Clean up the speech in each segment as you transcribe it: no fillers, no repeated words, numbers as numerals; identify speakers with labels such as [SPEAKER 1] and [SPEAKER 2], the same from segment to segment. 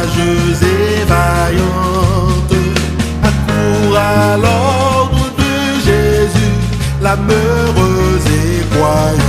[SPEAKER 1] courageuse et vaillante, accourt à l'ordre de Jésus, l'âme heureuse et croyante.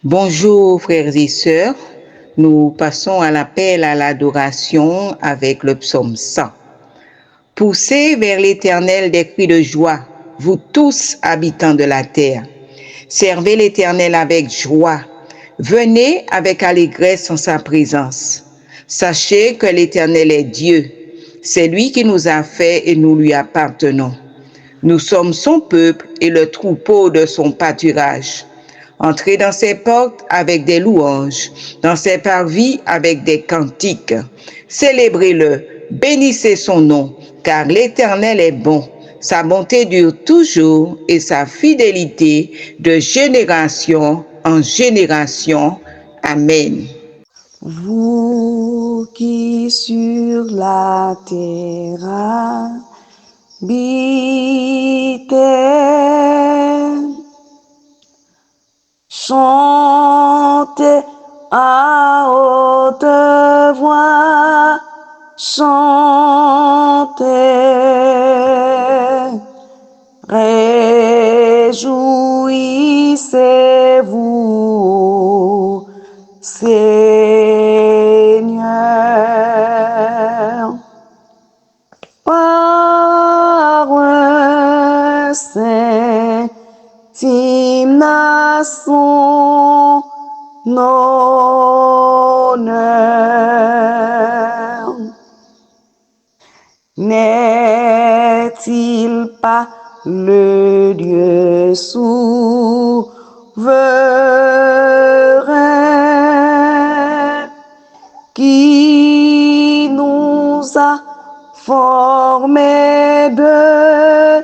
[SPEAKER 2] Bonjour frères et sœurs, nous passons à l'appel à l'adoration avec le psaume 100. Poussez vers l'Éternel des cris de joie, vous tous habitants de la terre. Servez l'Éternel avec joie, venez avec allégresse en sa présence. Sachez que l'Éternel est Dieu, c'est lui qui nous a fait et nous lui appartenons. Nous sommes son peuple et le troupeau de son pâturage. Entrez dans ses portes avec des louanges, dans ses parvis avec des cantiques. Célébrez-le, bénissez son nom, car l'Éternel est bon. Sa bonté dure toujours et sa fidélité de génération en génération. Amen.
[SPEAKER 3] Vous qui sur la terre habitez, chantez à haute voix, chantez, réjouissez-vous, Seigneur, par un saint hymne à son honneur. N'est-il pas le Dieu souverain qui nous a formés de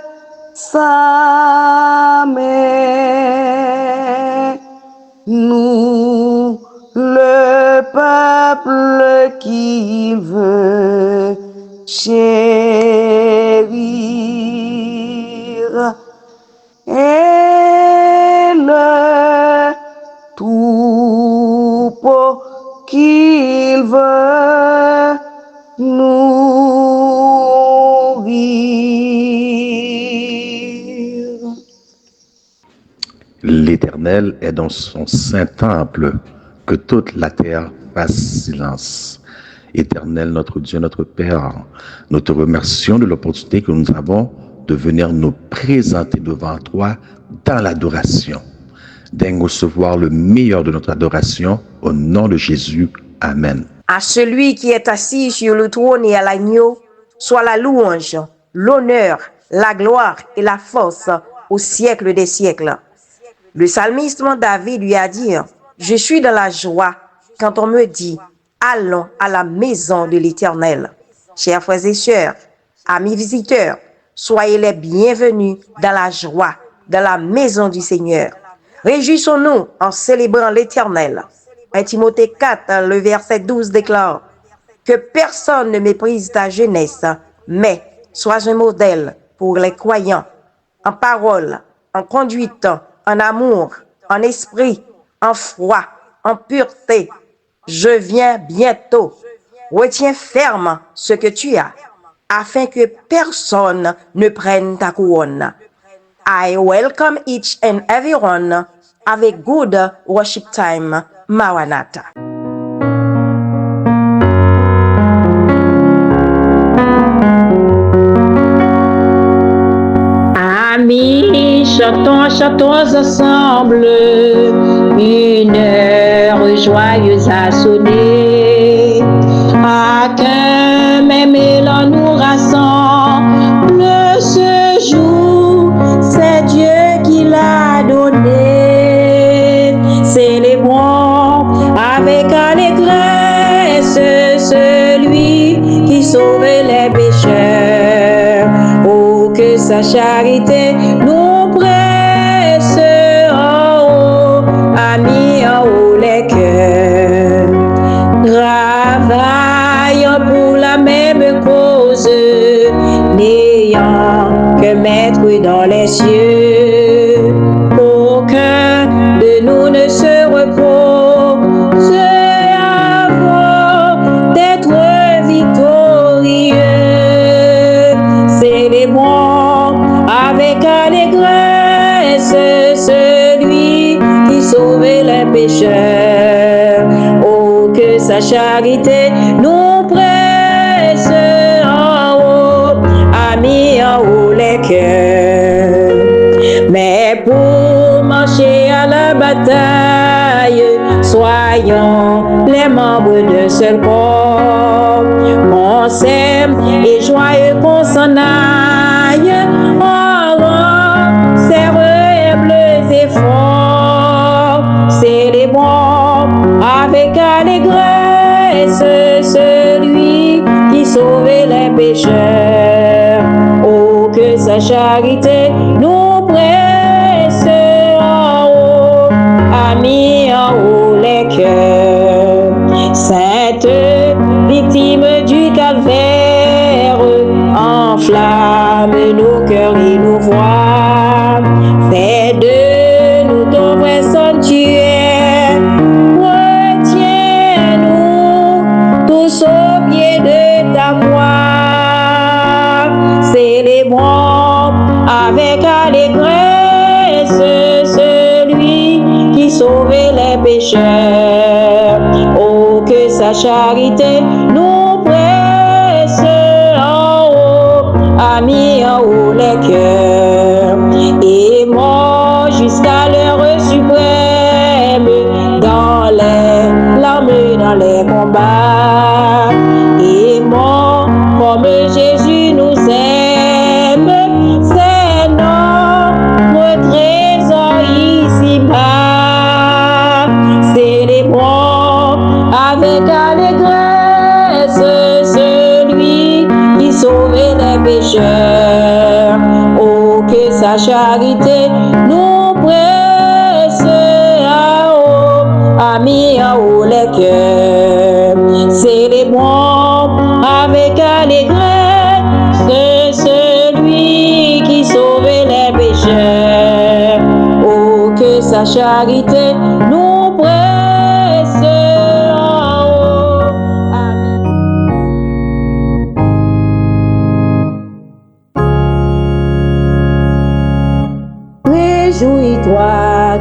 [SPEAKER 3] sa main, nous, le peuple qu'il veut chérir, et le troupeau qu'il veut nourrir.
[SPEAKER 4] L'Éternel est dans son saint temple, que toute la terre fasse silence. Éternel, notre Dieu, notre Père, nous te remercions de l'opportunité que nous avons de venir nous présenter devant toi dans l'adoration. Daigne recevoir le meilleur de notre adoration au nom de Jésus. Amen.
[SPEAKER 5] À celui qui est assis sur le trône et à l'agneau, soit la louange, l'honneur, la gloire et la force au siècle des siècles. Le psalmiste David lui a dit, je suis dans la joie quand on me dit, allons à la maison de l'Éternel. Chers frères et sœurs, amis visiteurs, soyez les bienvenus dans la joie, dans la maison du Seigneur. Réjouissons-nous en célébrant l'Éternel. 1 Timothée 4, le verset 12 déclare que personne ne méprise ta jeunesse, mais sois un modèle pour les croyants, en parole, en conduite, en amour, en esprit, en foi, en pureté. Je viens bientôt. Retiens ferme ce que tu as, afin que personne ne prenne ta couronne. I welcome each and everyone. Have a good worship time. Maranatha.
[SPEAKER 6] Amis, chantons ensemble, une heure joyeuse a sonné. À qu'un même élan nous rassemble ce jour, c'est Dieu qui l'a donné. Célébrons avec allégresse celui qui sauve les pécheurs. Oh, que sa charité nous presse en haut, amis en haut les cœurs. Travaillons pour la même cause, n'ayant que maître dans les cieux. Aucun de nous ne se repose avant d'être victorieux. Célébrons avec allégresse celui qui sauve les pécheurs. Oh, que sa charité nous presse en haut, amis en haut les cœurs. Mais pour marcher à la bataille, soyons les membres d'un seul corps. On s'aime et joyeux qu'on s'en aille, on rend ses humbles efforts. Célébrons avec allégresse celui qui sauve les pécheurs. Oh, que sa charité nous presse en haut, amis en haut les cœurs. Sainte victime du calvaire, enflamme nos cœurs et nos voix. Fais de nous ton vrai sanctuaire. Retiens-nous tous au pied de ta croix. Célébrons avec allégresse celui qui sauve les pécheurs. Oh, que sa charité nous presse en haut, amis en haut les cœurs. Aimons jusqu'à l'heure suprême, dans les larmes, dans les combats. Aimons comme Jésus nous aime, c'est notre trésor ici-bas. Célébrons avec allégresse celui qui sauve les pécheurs. Oh, que sa charité nous presse en haut, amis en haut les cœurs. Célébrons avec allégresse celui qui sauve les pécheurs. Oh, que sa charité nous presse en haut. Amen. Réjouis-toi,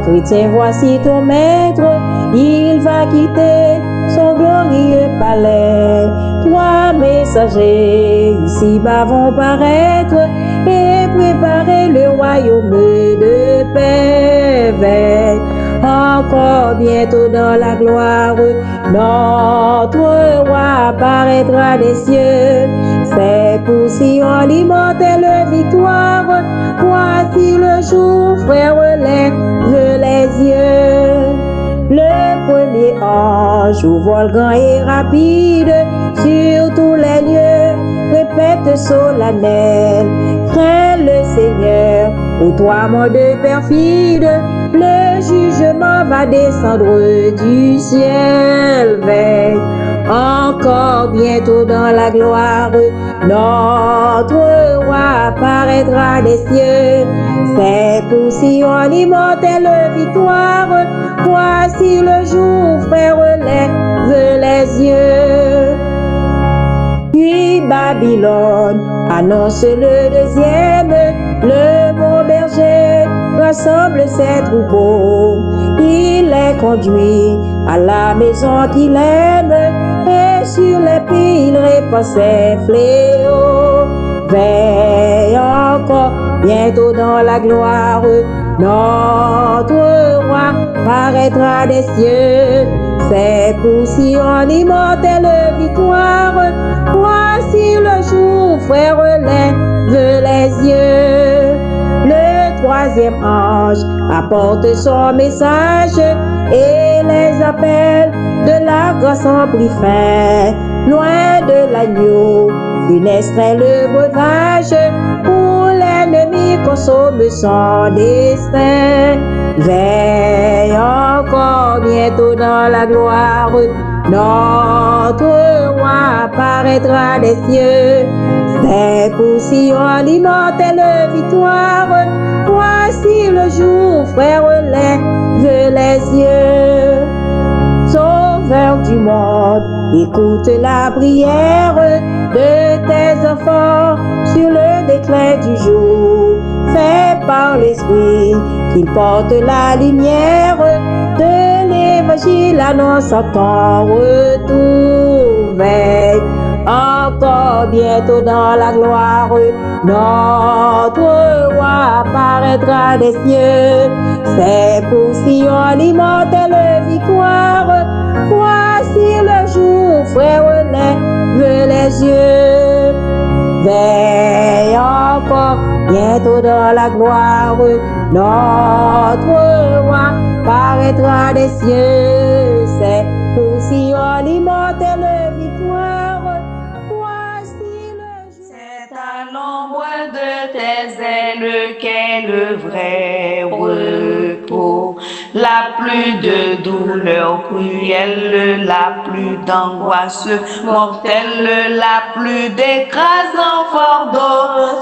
[SPEAKER 6] chrétien, voici ton maître, il va quitter son glorieux palais. Trois messagers ici-bas vont paraître et préparer le royaume de paix. Veille encore bientôt dans la gloire. Notre roi paraîtra des cieux. C'est pour Sion l'immortelle victoire. Voici le jour, frère, lève les yeux. Le premier ange au vol grand et rapide sur tous les lieux répète solennel: crains le Seigneur, ô toi monde perfide, le jugement va descendre du ciel. Veille encore bientôt dans la gloire, notre roi apparaîtra des cieux. C'est pour Sion l'immortelle victoire. Voici le jour, frère, lève les yeux. Puis Babylone annonce le deuxième, le bon berger rassemble ses troupeaux. Il les conduit à la maison qu'il aime, et sur les pays il répand ses fléaux. Veille encore bientôt dans la gloire, notre roi paraîtra des cieux. C'est pour Sion l'immortelle victoire. Voici le jour, frère, lève les yeux. Le troisième ange apporte son message et les appelle de la grâce en prit fin. Loin de l'agneau, funeste est le breuvage, où l'ennemi consomme son destin. Veille encore bientôt dans la gloire, notre roi apparaîtra des cieux. C'est pour Sion l'immortelle victoire. Voici le jour, frère, lève les yeux. Sauveur du monde, écoute la prière de tes enfants sur le déclin du jour. Fais par l'Esprit qu'il porte la lumière de l'Évangile, annonce à ton retour. Veille encore bientôt dans la gloire, notre roi apparaîtra des cieux. C'est pour Sion l'immortelle victoire. Voici le jour, frère, lève les yeux. Veille encore bientôt dans la gloire, notre roi paraîtra des cieux. C'est pour Sion l'immortelle victoire. Voici le jour.
[SPEAKER 3] C'est à l'ombre de tes ailes qu'est le vrai repos. La plus de douleur cruelle, la plus d'angoisse mortelle, la plus d'écrasant fardeau,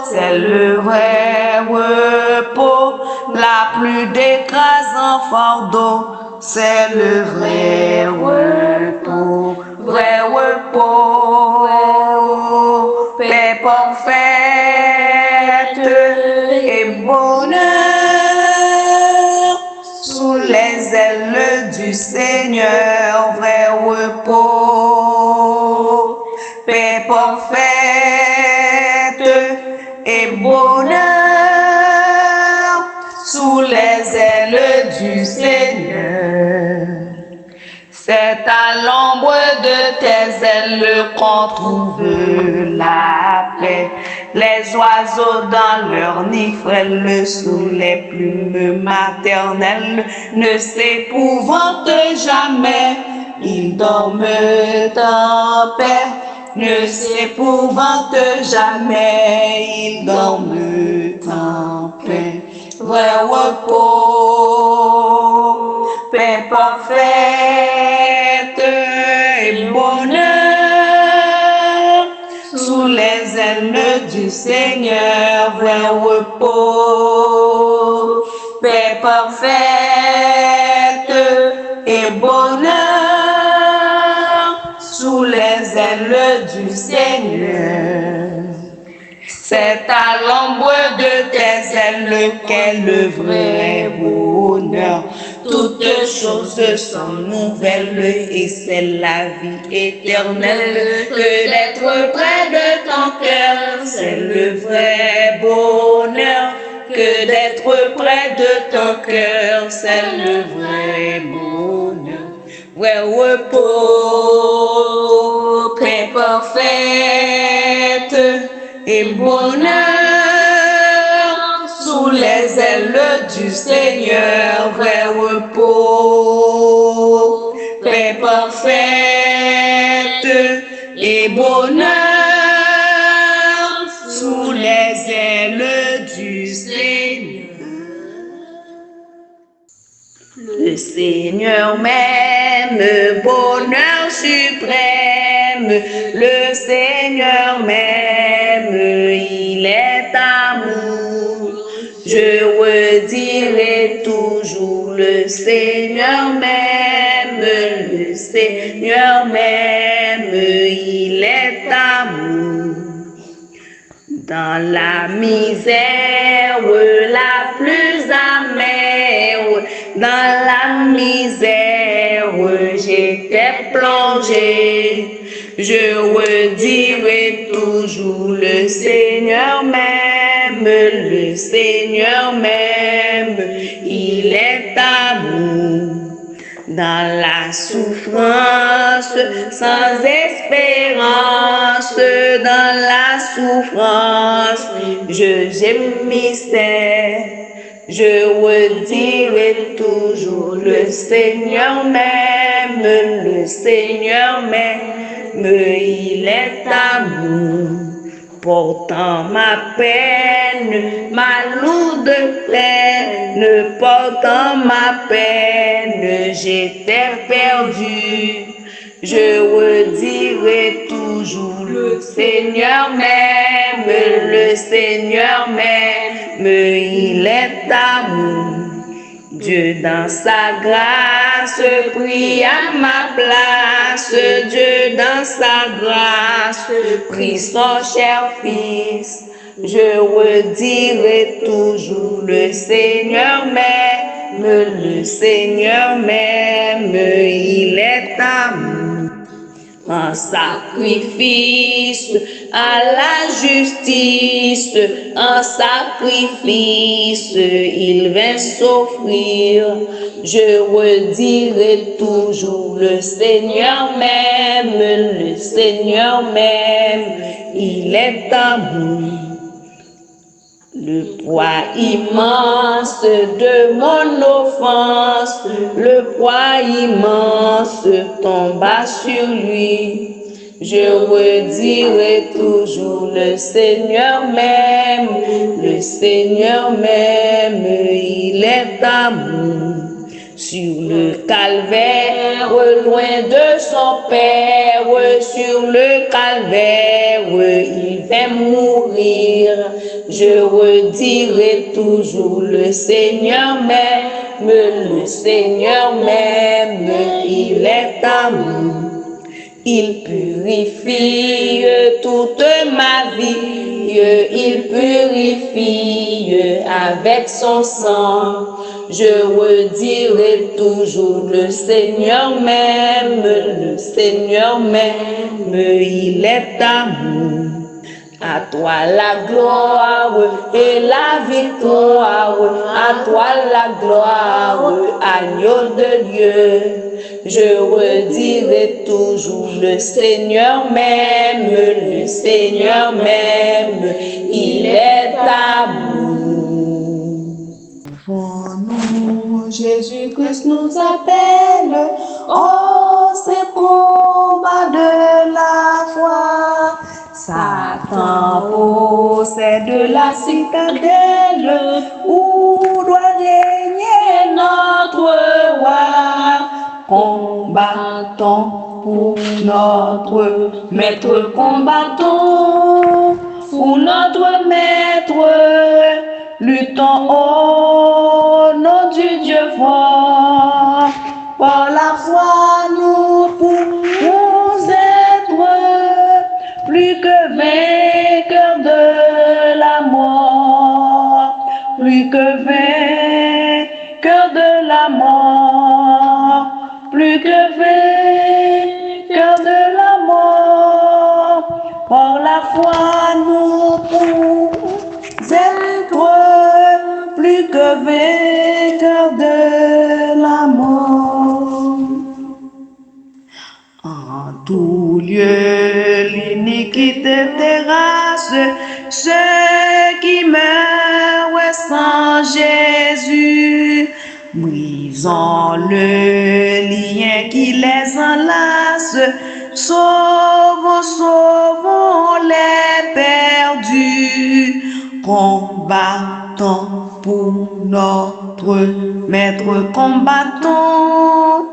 [SPEAKER 3] c'est le vrai repos. La plus d'écrasant fardeau, c'est le vrai repos. Vrai repos, paix parfaite et bonheur sous les ailes du Seigneur. Vrai repos, paix parfaite et bonheur sous les ailes du Seigneur. C'est à l'ombre de tes ailes qu'on trouve la paix. Les oiseaux dans leur nid frêles sous les plumes maternelles ne s'épouvantent jamais. Ils dorment en paix, ne s'épouvantent jamais. Ils dorment en paix. Vrai repos, paix parfaite et bonheur sous les ailes du Seigneur. Vrai repos, paix parfaite et bonheur sous les ailes du Seigneur. C'est à l'ombre de tes ailes qu'est le vrai bonheur. Toutes choses sont nouvelles et c'est la vie éternelle que d'être près de ton cœur. C'est le vrai bonheur que d'être près de ton cœur, c'est le vrai bonheur. Vrai repos, paix parfaite et bonheur sous les ailes du Seigneur. Vrai repos, paix parfaite et bonheur sous les ailes du Seigneur. Le Seigneur m'aime, bonheur suprême. Le Seigneur m'aime, il est amour. Je redirai toujours, le Seigneur m'aime, le Seigneur m'aime, il est amour. Dans la misère la plus amère, dans la misère j'étais plongé. Je redirai toujours, le Seigneur m'aime, le Seigneur m'aime, il est amour. Dans la souffrance, sans espérance, dans la souffrance, je gémissais. Je redirai toujours, le Seigneur m'aime, le Seigneur m'aime, il est amour. Portant ma peine, ma lourde peine, portant ma peine, j'étais perdu. Je redirai toujours, le Seigneur m'aime, le Seigneur m'aime, il est amour. Dieu dans sa grâce prit à ma place, Dieu dans sa grâce prit son cher fils. Je redirai toujours, le Seigneur m'aime, le Seigneur m'aime, il est amour. Un sacrifice à la justice, un sacrifice, il vint s'offrir. Je redirai toujours, le Seigneur m'aime, le Seigneur m'aime, il est amour. Le poids immense de mon offense, le poids immense tomba sur lui. Je redirai toujours, le Seigneur m'aime, le Seigneur m'aime, il est amour. Sur le calvaire, loin de son Père, sur le calvaire, il vint mourir. Je redirai toujours, le Seigneur m'aime, le Seigneur m'aime, il est amour. Il purifie toute ma vie, il purifie avec son sang. Je redirai toujours, le Seigneur m'aime, le Seigneur m'aime, il est amour. À toi la gloire et la victoire, à toi la gloire, agneau de Dieu. Je redirai toujours, le Seigneur m'aime, le Seigneur m'aime, il est amour. Nous, Jésus-Christ nous appelle, oh, c'est combat de la foi. Satan possède la citadelle où doit régner notre roi. Combattons pour notre maître, combattons pour notre maître. Luttons au nom du Dieu fort. Par la foi, nous pouvons être plus que vainqueurs de la mort, plus que vainqueurs de la mort, plus que vainqueurs de la mort. Par la foi, nous pouvons être vainqueur de la mort. En tout lieu, l'iniquité terrasse ceux qui meurent sans Jésus. Brisons le lien qui les enlace, sauvons, sauvons les perdus. Combattons pour notre maître, combattons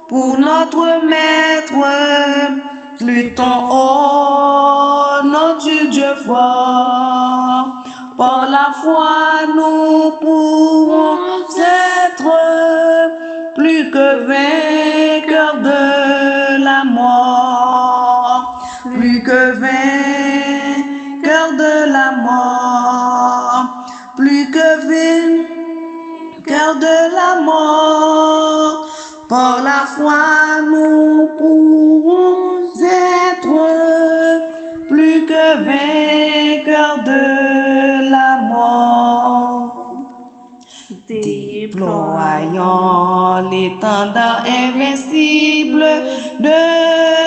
[SPEAKER 3] pour notre maître, luttons au nom du Dieu fort. Par la foi, nous pouvons être plus que vainqueurs de la mort, plus que vainqueurs de la mort, plus que vainqueurs de la mort. Par la foi, nous pouvons être plus que vainqueurs de la mort. Déployons l'étendard invincible de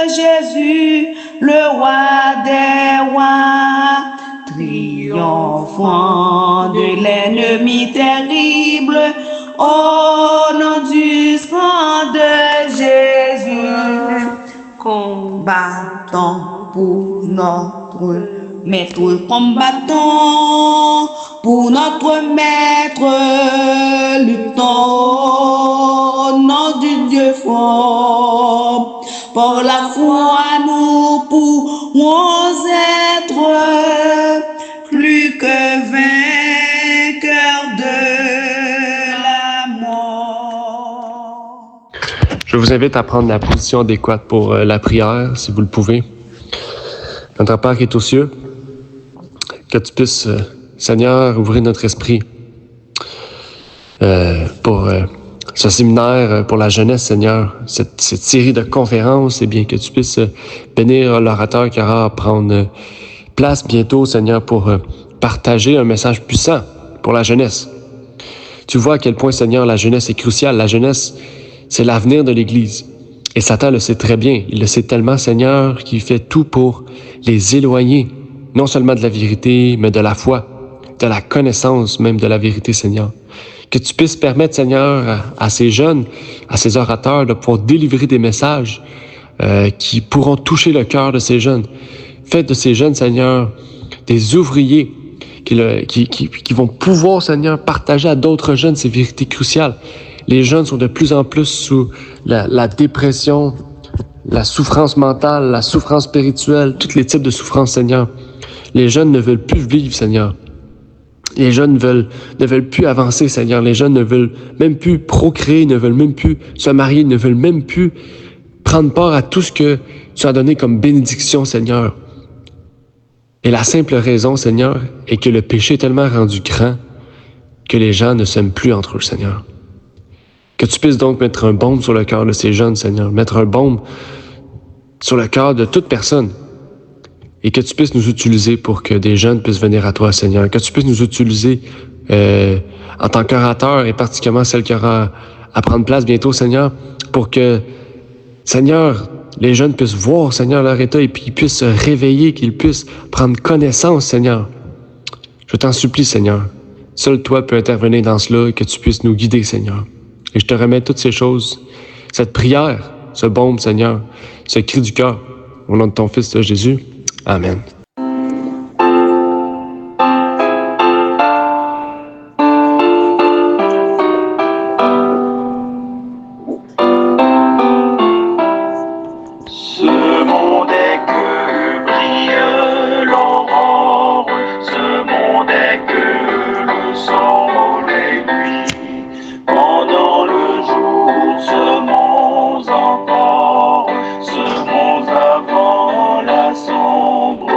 [SPEAKER 3] Jésus, le roi des rois, triomphant de l'ennemi terrible, au nom du sang de Jésus. Combattons pour notre maître, combattons pour notre maître, luttons au nom du Dieu fort. Par la foi, nous pouvons être plus que vainqueurs de la mort.
[SPEAKER 7] Je vous invite à prendre la position adéquate pour la prière, si vous le pouvez. Notre Père qui est aux cieux, que tu puisses, Seigneur, ouvrir notre esprit pour ce séminaire pour la jeunesse, Seigneur, cette série de conférences, et bien que tu puisses bénir l'orateur qui aura à prendre place bientôt, Seigneur, pour partager un message puissant pour la jeunesse. Tu vois à quel point, Seigneur, la jeunesse est cruciale. La jeunesse, c'est l'avenir de l'Église. Et Satan le sait très bien. Il le sait tellement, Seigneur, qu'il fait tout pour les éloigner, non seulement de la vérité, mais de la foi, de la connaissance même de la vérité, Seigneur. Que tu puisses permettre, Seigneur, à ces jeunes, à ces orateurs, de pouvoir délivrer des messages qui pourront toucher le cœur de ces jeunes. Faites de ces jeunes, Seigneur, des ouvriers qui vont pouvoir, Seigneur, partager à d'autres jeunes ces vérités cruciales. Les jeunes sont de plus en plus sous la dépression, la souffrance mentale, la souffrance spirituelle, tous les types de souffrances, Seigneur. Les jeunes ne veulent plus vivre, Seigneur. Les jeunes ne veulent plus avancer, Seigneur. Les jeunes ne veulent même plus procréer, ne veulent même plus se marier, ne veulent même plus prendre part à tout ce que tu as donné comme bénédiction, Seigneur. Et la simple raison, Seigneur, est que le péché est tellement rendu grand que les gens ne s'aiment plus entre eux, Seigneur. Que tu puisses donc mettre un baume sur le cœur de ces jeunes, Seigneur. Mettre un baume sur le cœur de toute personne. Et que tu puisses nous utiliser pour que des jeunes puissent venir à toi, Seigneur. Que tu puisses nous utiliser en tant qu'orateur, et particulièrement celle qui aura à prendre place bientôt, Seigneur, pour que, Seigneur, les jeunes puissent voir, Seigneur, leur état et puis ils puissent se réveiller, qu'ils puissent prendre connaissance, Seigneur. Je t'en supplie, Seigneur. Seul toi peux intervenir dans cela et que tu puisses nous guider, Seigneur. Et je te remets toutes ces choses, cette prière, ce baume, Seigneur, ce cri du cœur, au nom de ton Fils, Jésus. Amen.
[SPEAKER 8] Ce monde est que brille l'aurore, ce monde est que le soleil nuit. Pendant le jour, semons encore, semons avant la sombre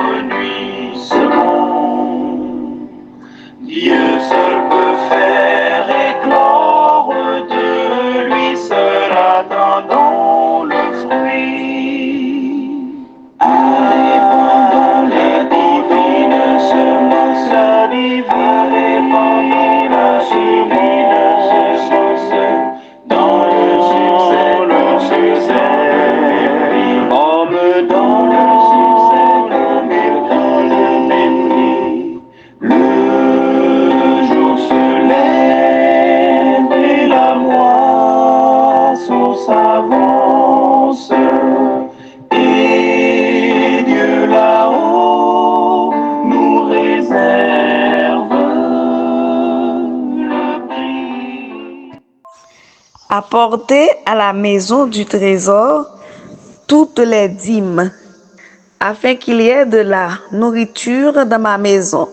[SPEAKER 9] Apportez à la maison du trésor toutes les dîmes, afin qu'il y ait de la nourriture dans ma maison.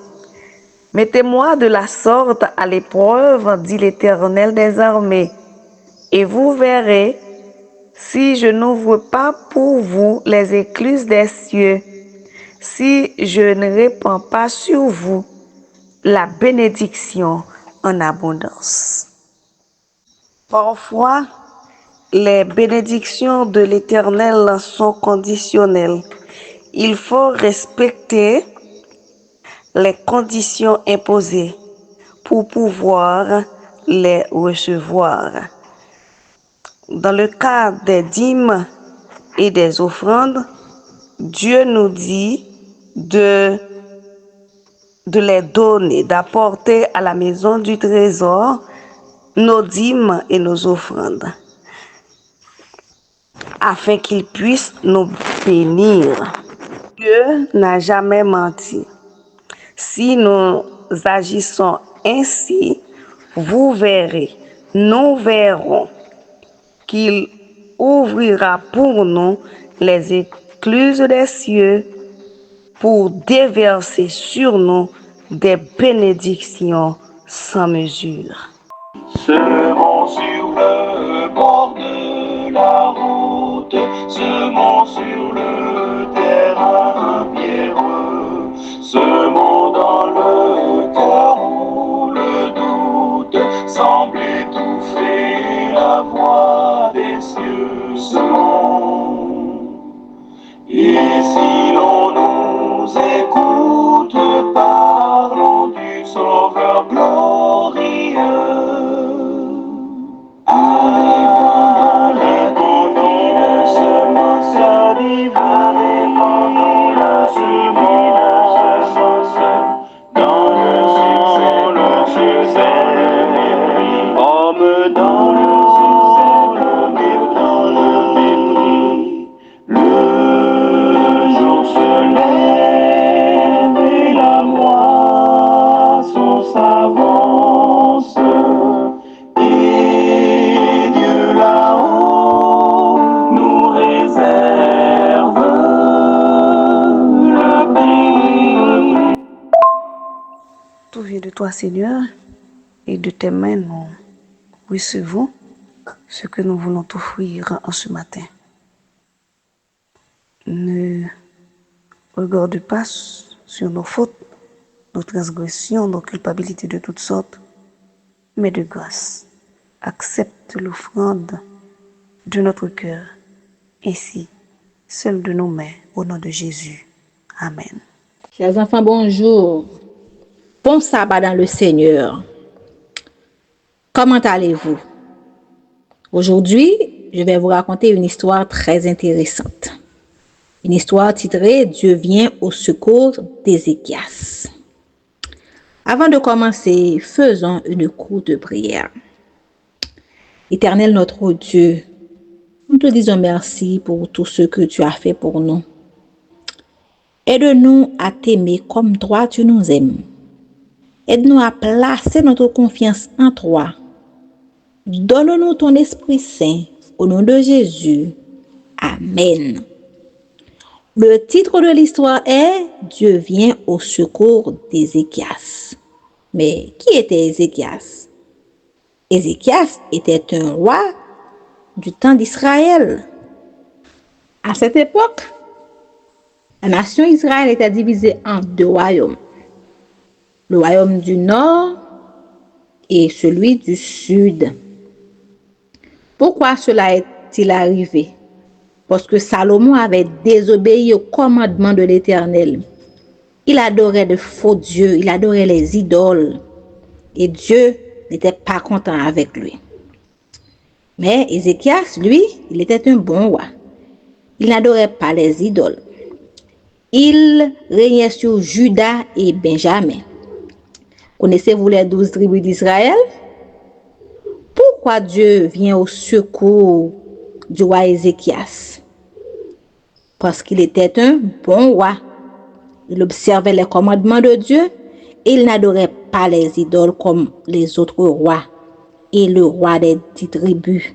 [SPEAKER 9] Mettez-moi de la sorte à l'épreuve, dit l'Éternel des armées, et vous verrez si je n'ouvre pas pour vous les écluses des cieux, si je ne répands pas sur vous la bénédiction en abondance. Parfois, les bénédictions de l'Éternel sont conditionnelles. Il faut respecter les conditions imposées pour pouvoir les recevoir. Dans le cas des dîmes et des offrandes, Dieu nous dit de les donner, d'apporter à la maison du trésor nos dîmes et nos offrandes, afin qu'il puisse nous bénir. Dieu n'a jamais menti. Si nous agissons ainsi, vous verrez, nous verrons qu'il ouvrira pour nous les écluses des cieux pour déverser sur nous des bénédictions sans mesure.
[SPEAKER 8] Semons sur le bord de la route, semons sur le terrain pierreux, semons dans le cœur où le doute semble étouffer la voix des cieux. Semons, et si l'on nous écoute, parlons du Sauveur glorieux.
[SPEAKER 9] Tout vient de toi, Seigneur, et de tes mains, nous recevons ce que nous voulons t'offrir en ce matin. Ne regarde pas sur nos fautes, nos transgressions, nos culpabilités de toutes sortes, mais de grâce. Accepte l'offrande de notre cœur, ainsi, seule de nos mains, au nom de Jésus. Amen.
[SPEAKER 10] Chers enfants, bonjour. Bon sabbat dans le Seigneur. Comment allez-vous? Aujourd'hui, je vais vous raconter une histoire très intéressante. Une histoire titrée « Dieu vient au secours d'Ézéchias ». Avant de commencer, faisons une courte prière. Éternel notre Dieu, nous te disons merci pour tout ce que tu as fait pour nous. Aide-nous à t'aimer comme toi tu nous aimes. Aide-nous à placer notre confiance en toi. Donne-nous ton Esprit Saint au nom de Jésus. Amen. Le titre de l'histoire est « Dieu vient au secours d'Ézéchias ». Mais qui était Ézéchias? Ézéchias était un roi du temps d'Israël. À cette époque, la nation Israël était divisée en deux royaumes. Le royaume du nord et celui du sud. Pourquoi cela est-il arrivé? Parce que Salomon avait désobéi au commandement de l'Éternel. Il adorait de faux dieux, il adorait les idoles. Et Dieu n'était pas content avec lui. Mais Ézéchias, lui, il était un bon roi. Il n'adorait pas les idoles. Il régnait sur Juda et Benjamin. Connaissez-vous les 12 tribus d'Israël? Pourquoi Dieu vient au secours du roi Ézéchias? Parce qu'il était un bon roi. Il observait les commandements de Dieu et il n'adorait pas les idoles comme les autres rois et le roi des 10 tribus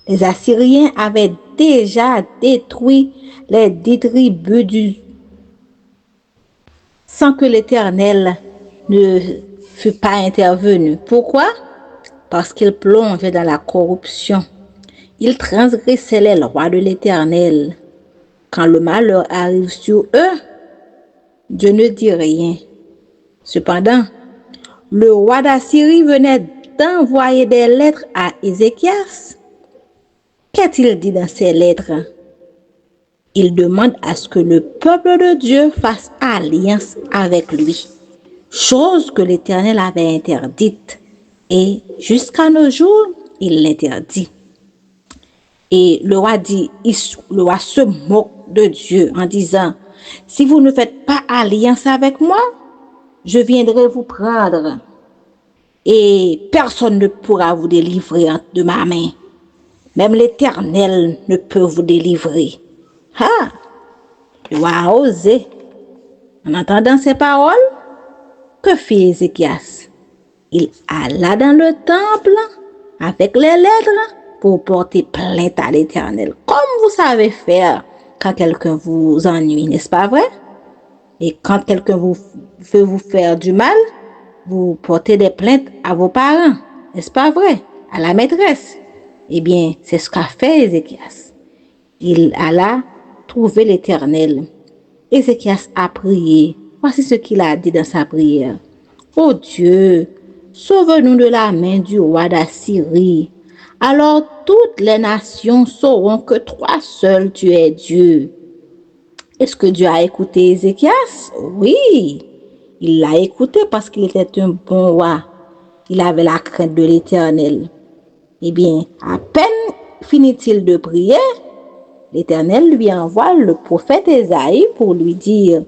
[SPEAKER 10] Les Assyriens avaient déjà détruit les 10 tribus sans que l'Éternel ne fût pas intervenu. Pourquoi? Parce qu'ils plongeaient dans la corruption. Ils transgressaient les lois de l'Éternel. Quand le malheur arrive sur eux, Dieu ne dit rien. Cependant, le roi d'Assyrie venait d'envoyer des lettres à Ézéchias. Qu'a-t-il dit dans ces lettres? Il demande à ce que le peuple de Dieu fasse alliance avec lui, chose que l'Éternel avait interdite. Et jusqu'à nos jours, il l'interdit. Et le roi se moque de Dieu en disant, si vous ne faites pas alliance avec moi, je viendrai vous prendre et personne ne pourra vous délivrer de ma main. Même l'Éternel ne peut vous délivrer. Ah, le roi a osé. En entendant ces paroles, que fit Ézéchias? Il alla dans le temple avec les lettres pour porter plainte à l'Éternel, comme vous savez faire quand quelqu'un vous ennuie, n'est-ce pas vrai? Et quand quelqu'un veut vous faire du mal, vous portez des plaintes à vos parents, n'est-ce pas vrai? À la maîtresse. Eh bien, c'est ce qu'a fait Ézéchias. Il alla trouver l'Éternel. Ézéchias a prié. Voici ce qu'il a dit dans sa prière. Ô Dieu, sauve-nous de la main du roi d'Assyrie. Alors toutes les nations sauront que toi seul tu es Dieu. Est-ce que Dieu a écouté Ézéchias? Oui, il l'a écouté parce qu'il était un bon roi. Il avait la crainte de l'Éternel. Eh bien, à peine finit-il de prier, l'Éternel lui envoie le prophète Ésaïe pour lui dire,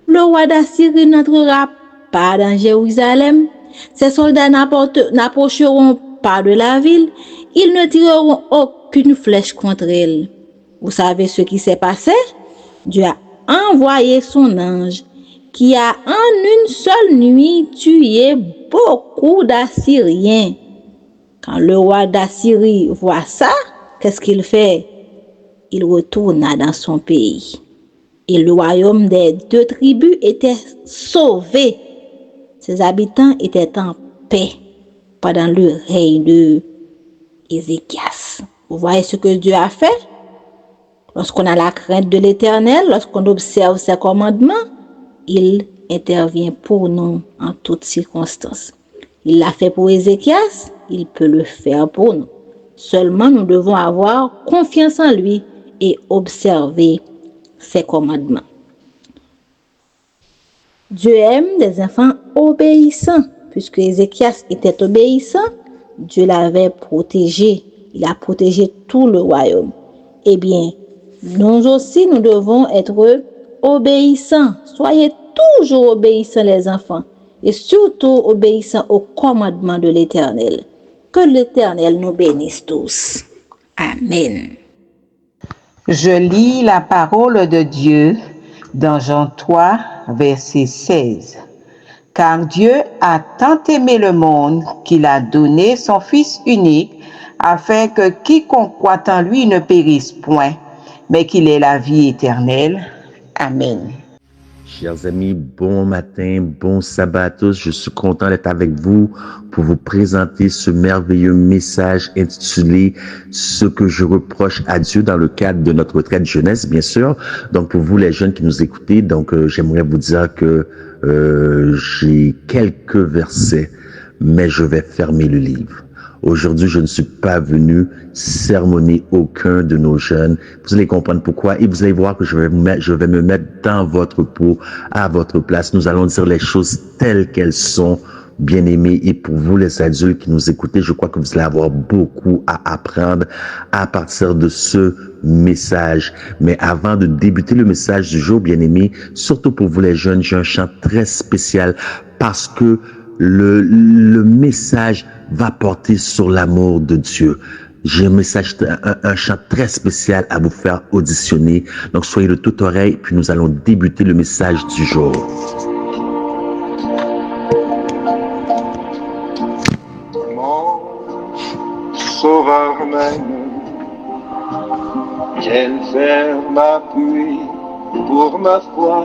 [SPEAKER 10] le roi d'Assyrie n'entrera pas dans Jérusalem, ses soldats n'approcheront pas de la ville, ils ne tireront aucune flèche contre elle. Vous savez ce qui s'est passé? Dieu a envoyé son ange qui a en une seule nuit tué beaucoup d'Assyriens. Quand le roi d'Assyrie voit ça, qu'est-ce qu'il fait? Il retourna dans son pays. Et le royaume des 2 tribus était sauvé. Ses habitants étaient en paix pendant le règne de Ézéchias. Vous voyez ce que Dieu a fait? Lorsqu'on a la crainte de l'Éternel, lorsqu'on observe ses commandements, il intervient pour nous en toutes circonstances. Il l'a fait pour Ézéchias, il peut le faire pour nous. Seulement, nous devons avoir confiance en lui et observer ses commandements. Dieu aime des enfants obéissants. Puisque Ézéchias était obéissant, Dieu l'avait protégé. Il a protégé tout le royaume. Eh bien, nous aussi, nous devons être obéissants. Soyez toujours obéissants, les enfants. Et surtout obéissants aux commandements de l'Éternel. Que l'Éternel nous bénisse tous. Amen.
[SPEAKER 2] Je lis la parole de Dieu dans Jean 3, verset 16. Car Dieu a tant aimé le monde qu'il a donné son Fils unique, afin que quiconque croit en lui ne périsse point, mais qu'il ait la vie éternelle. Amen.
[SPEAKER 4] Chers amis, bon matin, bon sabbat à tous. Je suis content d'être avec vous pour vous présenter ce merveilleux message intitulé « Ce que je reproche à Dieu » dans le cadre de notre retraite jeunesse, bien sûr. Donc, pour vous, les jeunes qui nous écoutez, donc j'aimerais vous dire que j'ai quelques versets, mais je vais fermer le livre. Aujourd'hui, je ne suis pas venu sermonner aucun de nos jeunes. Vous allez comprendre pourquoi et vous allez voir que je vais me mettre dans votre peau, à votre place. Nous allons dire les choses telles qu'elles sont, bien-aimés. Et pour vous, les adultes qui nous écoutez, je crois que vous allez avoir beaucoup à apprendre à partir de ce message. Mais avant de débuter le message du jour, bien-aimés, surtout pour vous les jeunes, j'ai un chant très spécial parce que le message va porter sur l'amour de Dieu. J'ai un chant très spécial à vous faire auditionner. Donc, soyez de toute oreille, puis nous allons débuter le message du jour.
[SPEAKER 8] Mon sauveur m'aime, Quel ferme appui pour ma foi,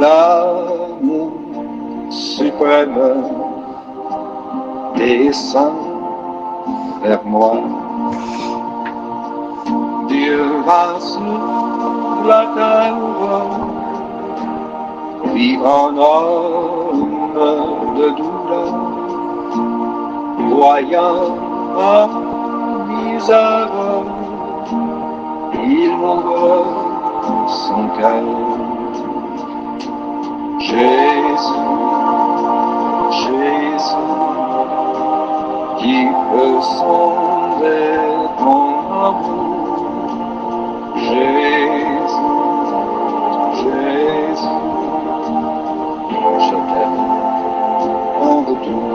[SPEAKER 8] l'amour suprême descend vers moi. Dieu va sur la terre, vit en homme de douleur, voyant ma misère, il m'ouvre son cœur. Jésus, Jésus, qui peut sonder ton amour. Jésus, Jésus, je t'aime en retour.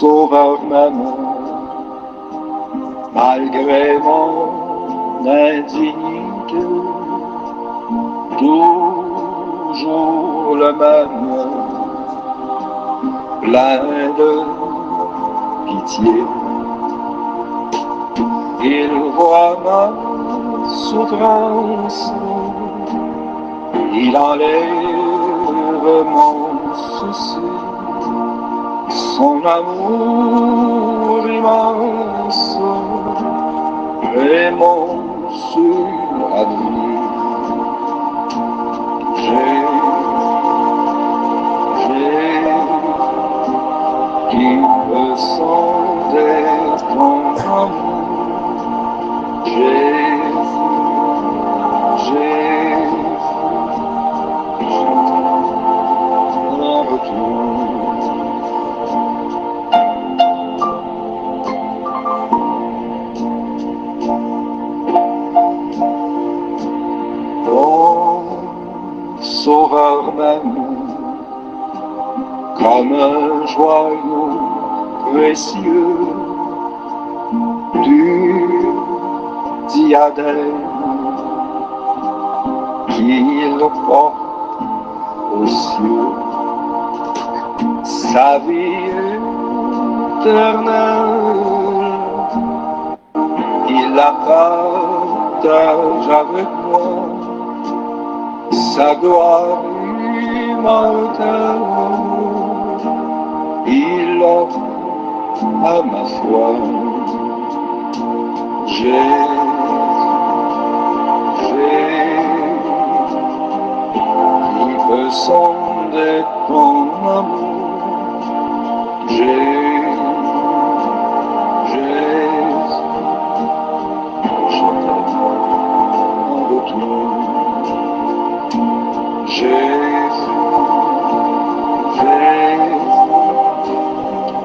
[SPEAKER 8] Sauveur même, malgré mon indignité, toujours le même, plein de pitié. Il voit ma souffrance, il enlève mon souci. Son amour immense est mon seul avenir. Qui peut sonder ton amour. Jésus, en retour. Sauveur même, comme un joyau précieux du diadème qu'il porte aux cieux, sa vie éternelle, il la partage avec moi. Sa gloire immortelle, il offre à ma foi. Jésus, qui peut sonder ton amour. Jésus, je t'aime en retour. Jésus,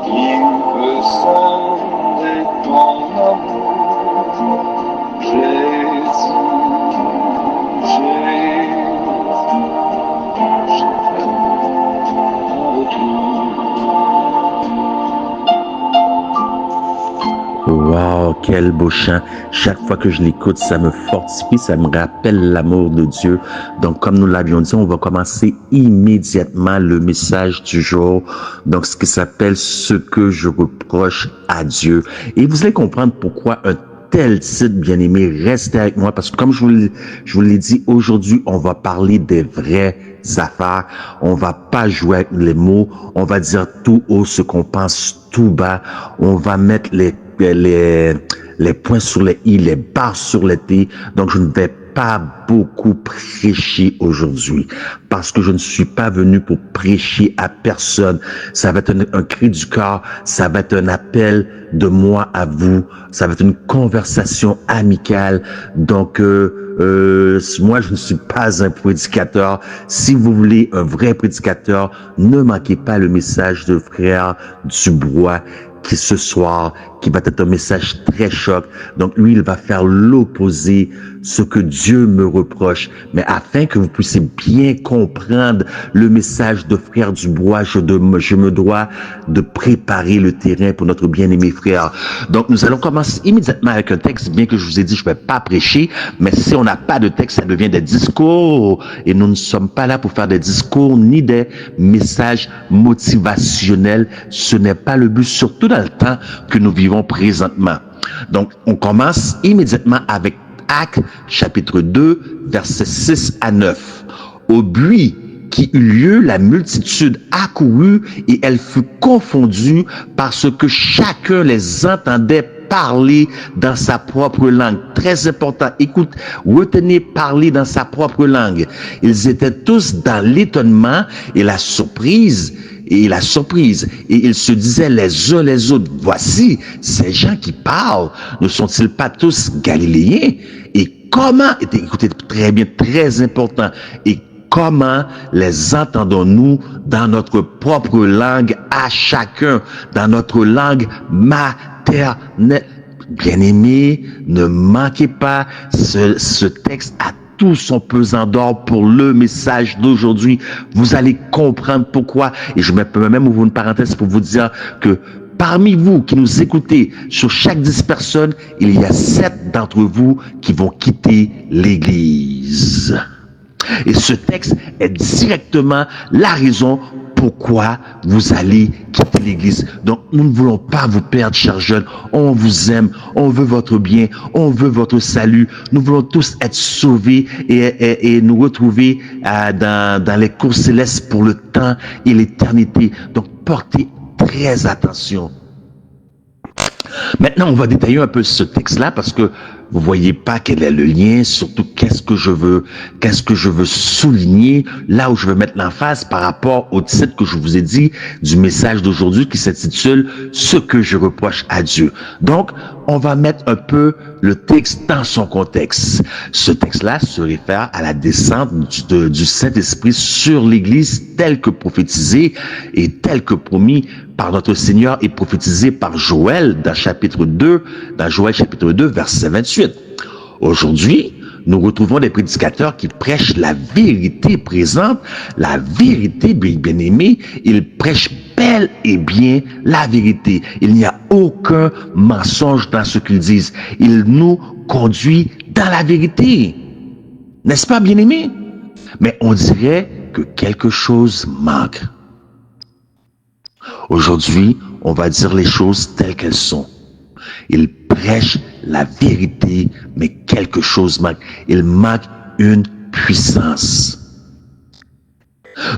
[SPEAKER 8] qui peut sonder ton amour. Jésus, je t'aime en retour.
[SPEAKER 4] Wow, quel beau chant. Chaque fois que je l'écoute, ça me fortifie, ça me rappelle l'amour de Dieu. Donc, comme nous l'avions dit, on va commencer immédiatement le message du jour. Donc, ce qui s'appelle « Ce que je reproche à Dieu ». Et vous allez comprendre pourquoi un tel titre, bien-aimé, restez avec moi parce que comme je vous l'ai dit, aujourd'hui, on va parler des vraies affaires. On va pas jouer avec les mots. On va dire tout haut ce qu'on pense tout bas. On va mettre les points sur les i, les barres sur les t. Donc, je ne vais pas beaucoup prêcher aujourd'hui parce que je ne suis pas venu pour prêcher à personne. Ça va être un cri du cœur, ça va être un appel de moi à vous, ça va être une conversation amicale. Donc, moi, je ne suis pas un prédicateur. Si vous voulez un vrai prédicateur, ne manquez pas le message de frère Dubois qui ce soir, qui va être un message très choc. Donc lui, il va faire l'opposé, ce que Dieu me reproche. Mais afin que vous puissiez bien comprendre le message de Frère Dubois, je me dois de préparer le terrain pour notre bien-aimé frère. Donc nous allons commencer immédiatement avec un texte, bien que je vous ai dit, je ne vais pas prêcher, mais si on n'a pas de texte, ça devient des discours. Et nous ne sommes pas là pour faire des discours ni des messages motivationnels. Ce n'est pas le but, surtout dans le temps que nous vivons présentement. Donc, on commence immédiatement avec Actes, chapitre 2, versets 6 à 9. Au buis qui eut lieu, la multitude accourut et elle fut confondue parce que chacun les entendait parler dans sa propre langue. Très important. Écoute, retenez parler dans sa propre langue. Ils étaient tous dans l'étonnement et la surprise. Et ils se disaient les uns les autres, voici, ces gens qui parlent, ne sont-ils pas tous galiléens? Et comment, écoutez très bien, très important, et comment les entendons-nous dans notre propre langue à chacun, dans notre langue maternelle? Bien-aimés, ne manquez pas ce texte à tout son pesant d'or pour le message d'aujourd'hui. Vous allez comprendre pourquoi. Et je peux même ouvrir une parenthèse pour vous dire que parmi vous qui nous écoutez, sur chaque 10 personnes, il y a 7 d'entre vous qui vont quitter l'Église. Et ce texte est directement la raison pourquoi vous allez quitter l'Église. Donc, nous ne voulons pas vous perdre, chers jeunes. On vous aime, on veut votre bien, on veut votre salut. Nous voulons tous être sauvés et nous retrouver dans les cours célestes pour le temps et l'éternité. Donc, portez très attention. Maintenant, on va détailler un peu ce texte-là parce que vous voyez pas quel est le lien, surtout qu'est-ce que je veux souligner, là où je veux mettre l'emphase par rapport au titre que je vous ai dit du message d'aujourd'hui qui s'intitule « Ce que je reproche à Dieu ». Donc, on va mettre un peu le texte dans son contexte. Ce texte-là se réfère à la descente du Saint-Esprit sur l'Église telle que prophétisée et telle que promis par notre Seigneur et prophétisé par Joël dans Joël chapitre 2, verset 28. Aujourd'hui, nous retrouvons des prédicateurs qui prêchent la vérité présente, la vérité, bien-aimés. Ils prêchent bel et bien la vérité. Il n'y a aucun mensonge dans ce qu'ils disent. Ils nous conduisent dans la vérité. N'est-ce pas, bien-aimés? Mais on dirait que quelque chose manque. Aujourd'hui, on va dire les choses telles qu'elles sont. Ils prêchent la vérité, mais quelque chose manque. Il manque une puissance.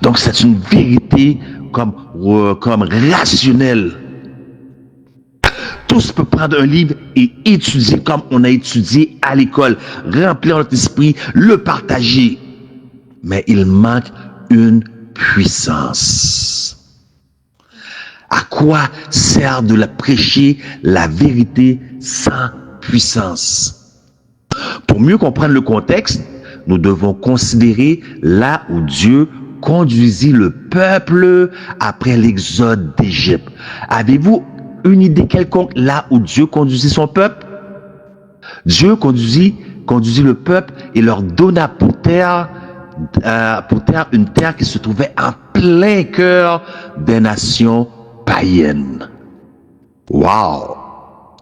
[SPEAKER 4] Donc, c'est une vérité comme rationnelle. Tous peuvent prendre un livre et étudier comme on a étudié à l'école, remplir notre esprit, le partager. Mais il manque une puissance. À quoi sert de prêcher la vérité sans puissance? Pour mieux comprendre le contexte, nous devons considérer là où Dieu conduisit le peuple après l'exode d'Égypte. Avez-vous une idée quelconque là où Dieu conduisit son peuple? Dieu conduisit le peuple et leur donna pour terre une terre qui se trouvait en plein cœur des nations païennes. Wow!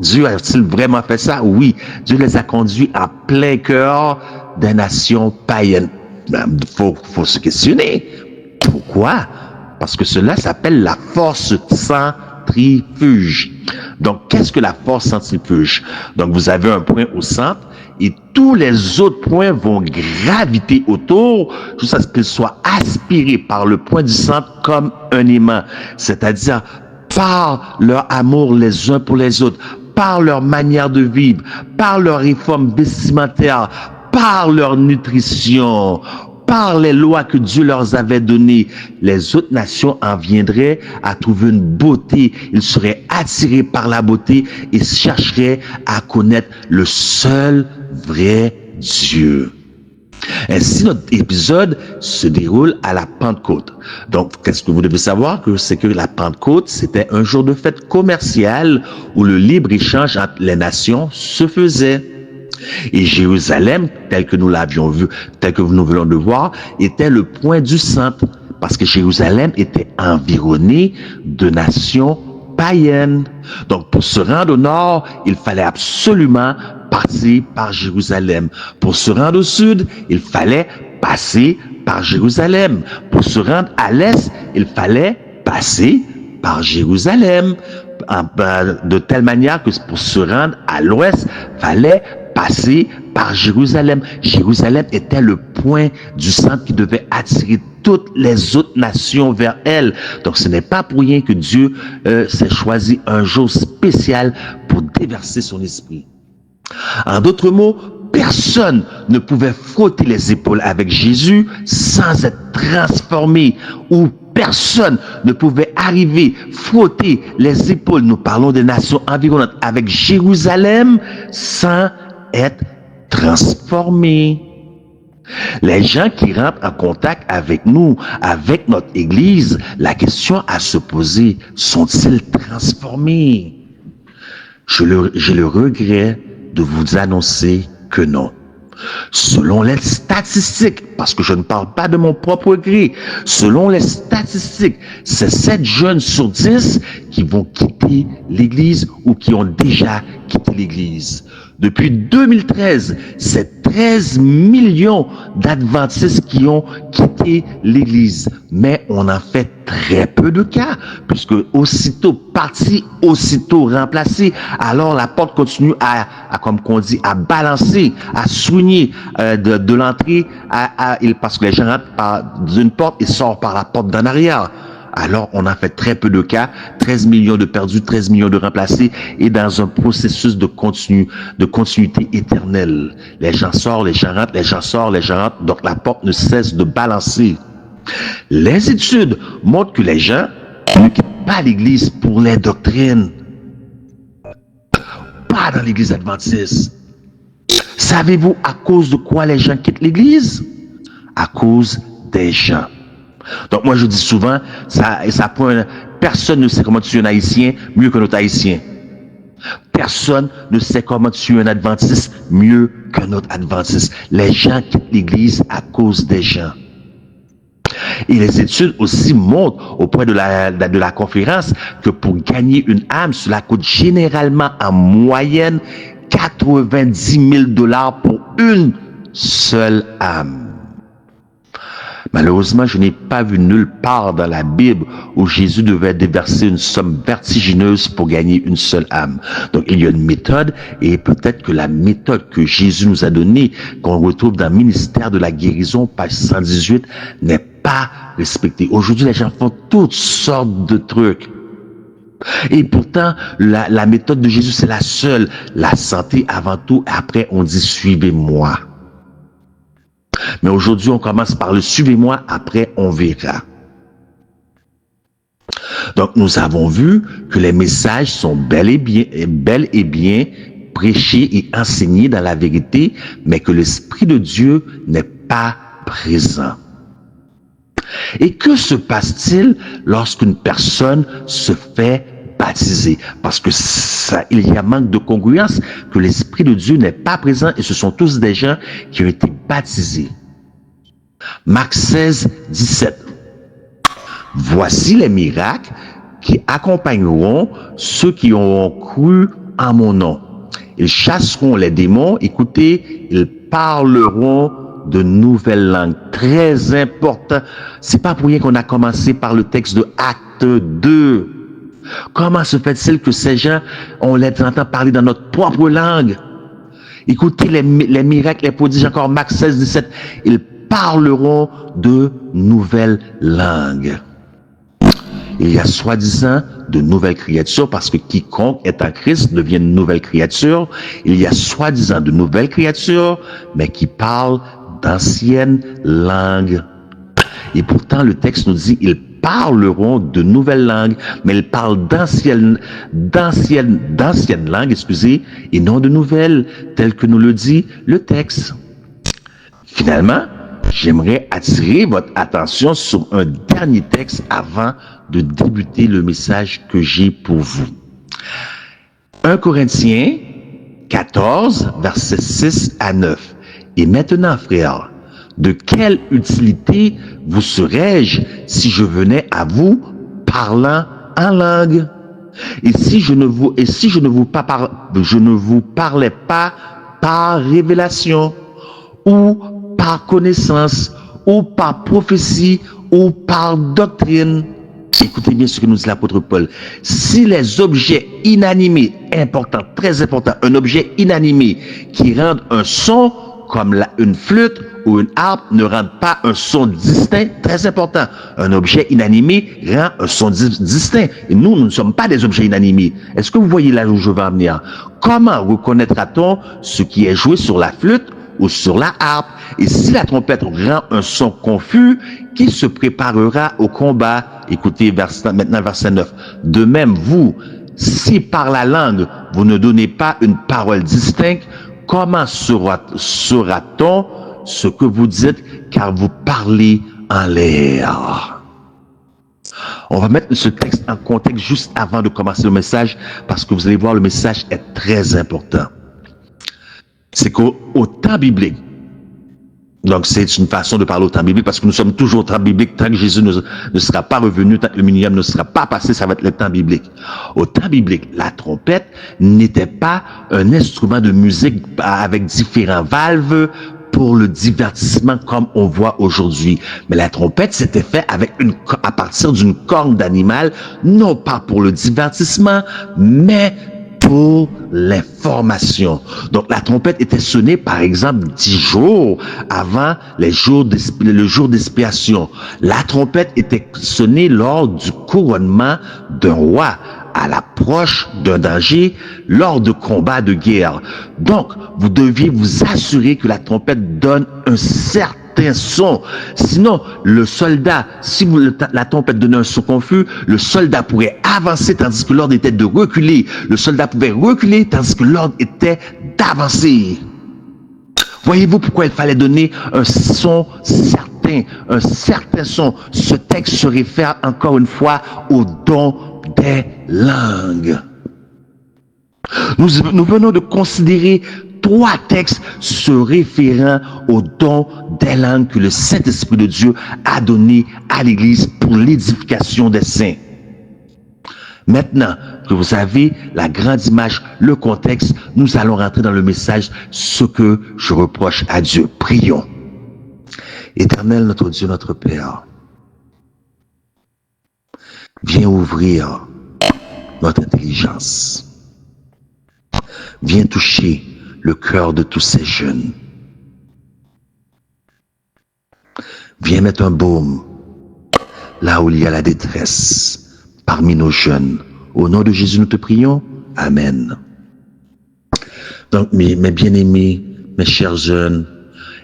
[SPEAKER 4] Dieu a-t-il vraiment fait ça? Oui, Dieu les a conduits en plein cœur des nations païennes. Faut se questionner. Pourquoi? Parce que cela s'appelle la force centrifuge. Donc, qu'est-ce que la force centrifuge? Donc, vous avez un point au centre et tous les autres points vont graviter autour jusqu'à ce qu'ils soient aspirés par le point du centre comme un aimant. C'est-à-dire par leur amour les uns pour les autres, par leur manière de vivre, par leur réforme vestimentaire, par leur nutrition, par les lois que Dieu leur avait données. Les autres nations en viendraient à trouver une beauté. Ils seraient attirés par la beauté et chercheraient à connaître le seul vrai Dieu. Ainsi, notre épisode se déroule à la Pentecôte. Donc, qu'est-ce que vous devez savoir? C'est que la Pentecôte, c'était un jour de fête commerciale où le libre-échange entre les nations se faisait. Et Jérusalem, tel que nous l'avions vu, tel que nous venons de voir, était le point du centre, parce que Jérusalem était environnée de nations païennes. Donc, pour se rendre au nord, il fallait absolument passer par Jérusalem. Pour se rendre au sud, il fallait passer par Jérusalem. Pour se rendre à l'est, il fallait passer par Jérusalem. De telle manière que pour se rendre à l'ouest, il fallait passer par Jérusalem. Jérusalem était le point du centre qui devait attirer toutes les autres nations vers elle. Donc ce n'est pas pour rien que Dieu s'est choisi un jour spécial pour déverser son esprit. En d'autres mots, personne ne pouvait frotter les épaules avec Jésus sans être transformé, ou personne ne pouvait arriver, frotter les épaules, nous parlons des nations environnantes, avec Jérusalem sans être transformé. Les gens qui rentrent en contact avec nous, avec notre Église, la question à se poser, sont-ils transformés? J'ai le regret de vous annoncer que non. Selon les statistiques, parce que je ne parle pas de mon propre gré, selon les statistiques, c'est 7 jeunes sur 10 qui vont quitter l'Église ou qui ont déjà quitté l'Église. Depuis 2013, c'est 13 millions d'adventistes qui ont quitté l'Église. Mais on en fait très peu de cas, puisque aussitôt parti, aussitôt remplacé, alors la porte continue à comme qu'on dit, à balancer, à soigner de l'entrée, parce que les gens rentrent d'une porte et sortent par la porte d'en arrière. Alors, on a fait très peu de cas, 13 millions de perdus, 13 millions de remplacés, et dans un processus de continuité éternelle. Les gens sortent, les gens rentrent, les gens sortent, les gens rentrent, donc la porte ne cesse de balancer. Les études montrent que les gens ne quittent pas l'Église pour les doctrines. Pas dans l'Église adventiste. Savez-vous à cause de quoi les gens quittent l'Église? À cause des gens. Donc moi je dis souvent, personne ne sait comment tuer un Haïtien mieux qu'un autre Haïtien. Personne ne sait comment tuer un adventiste mieux qu'un autre adventiste. Les gens quittent l'Église à cause des gens. Et les études aussi montrent au point de la conférence que pour gagner une âme, cela coûte généralement en moyenne 90 000 $ pour une seule âme. Malheureusement, je n'ai pas vu nulle part dans la Bible où Jésus devait déverser une somme vertigineuse pour gagner une seule âme. Donc, il y a une méthode, et peut-être que la méthode que Jésus nous a donnée, qu'on retrouve dans le ministère de la guérison, page 118, n'est pas respectée. Aujourd'hui, les gens font toutes sortes de trucs. Et pourtant, la méthode de Jésus, c'est la seule. La santé avant tout, après on dit « suivez-moi ». Mais aujourd'hui, on commence par le « suivez-moi », après on verra. Donc, nous avons vu que les messages sont bel et bien prêchés et enseignés dans la vérité, mais que l'Esprit de Dieu n'est pas présent. Et que se passe-t-il lorsqu'une personne se fait baptiser? Parce que il y a manque de congruence, que l'Esprit de Dieu n'est pas présent, et ce sont tous des gens qui ont été baptisés. Marc 16, 17. Voici les miracles qui accompagneront ceux qui auront cru en mon nom. Ils chasseront les démons, écoutez, ils parleront de nouvelles langues. Très important. C'est pas pour rien qu'on a commencé par le texte de Acte 2. Comment se fait-il que ces gens, on les entend parler dans notre propre langue? Écoutez les miracles, les prodiges, encore Marc 16, 17. Ils parleront de nouvelles langues. Il y a soi-disant de nouvelles créatures, parce que quiconque est en Christ devient une nouvelle créature. Il y a soi-disant de nouvelles créatures, mais qui parlent d'anciennes langues. Et pourtant, le texte nous dit, ils parleront de nouvelles langues, mais ils parlent d'anciennes langues, et non de nouvelles, telles que nous le dit le texte. Finalement, j'aimerais attirer votre attention sur un dernier texte avant de débuter le message que j'ai pour vous. 1 Corinthiens 14, versets 6 à 9. Et maintenant, frères, de quelle utilité vous serais-je si je venais à vous parlant en langue? Et si je ne vous parlais pas par révélation, ou par connaissance, ou par prophétie, ou par doctrine. Écoutez bien ce que nous dit l'apôtre Paul. Si les objets inanimés, importants, très importants, un objet inanimé qui rend un son, comme une flûte ou une harpe, ne rend pas un son distinct, très important. Un objet inanimé rend un son distinct. Et nous ne sommes pas des objets inanimés. Est-ce que vous voyez là où je veux en venir? Comment reconnaîtra-t-on ce qui est joué sur la flûte ou sur la harpe? Et si la trompette rend un son confus, qui se préparera au combat? Écoutez maintenant verset 9. De même, vous, si par la langue vous ne donnez pas une parole distincte, comment saura-t-on ce que vous dites, car vous parlez en l'air? On va mettre ce texte en contexte juste avant de commencer le message, parce que vous allez voir, le message est très important. C'est qu'au temps biblique, donc c'est une façon de parler au temps biblique, parce que nous sommes toujours au temps biblique, tant que Jésus ne sera pas revenu, tant que le millénium ne sera pas passé, ça va être le temps biblique. Au temps biblique, la trompette n'était pas un instrument de musique avec différents valves pour le divertissement comme on voit aujourd'hui. Mais la trompette s'était fait à partir d'une corne d'animal, non pas pour le divertissement, mais pour l'information. Donc la trompette était sonnée par exemple 10 jours avant le jour d'expiation. La trompette était sonnée lors du couronnement d'un roi, à l'approche d'un danger, lors de combats de guerre. Donc vous deviez vous assurer que la trompette donne un certain son. Sinon, le soldat, si la trompette donnait un son confus, le soldat pourrait avancer tandis que l'ordre était de reculer. Le soldat pouvait reculer tandis que l'ordre était d'avancer. Voyez-vous pourquoi il fallait donner un son certain, un certain son. Ce texte se réfère encore une fois au don des langues. Nous venons de considérer 3 textes se référant au don des langues que le Saint-Esprit de Dieu a donné à l'Église pour l'édification des saints. Maintenant que vous avez la grande image, le contexte, nous allons rentrer dans le message, ce que je reproche à Dieu. Prions. Éternel, notre Dieu, notre Père, viens ouvrir notre intelligence. Viens toucher le cœur de tous ces jeunes. Viens mettre un baume là où il y a la détresse parmi nos jeunes. Au nom de Jésus, nous te prions. Amen. Donc, mes bien-aimés, mes chers jeunes,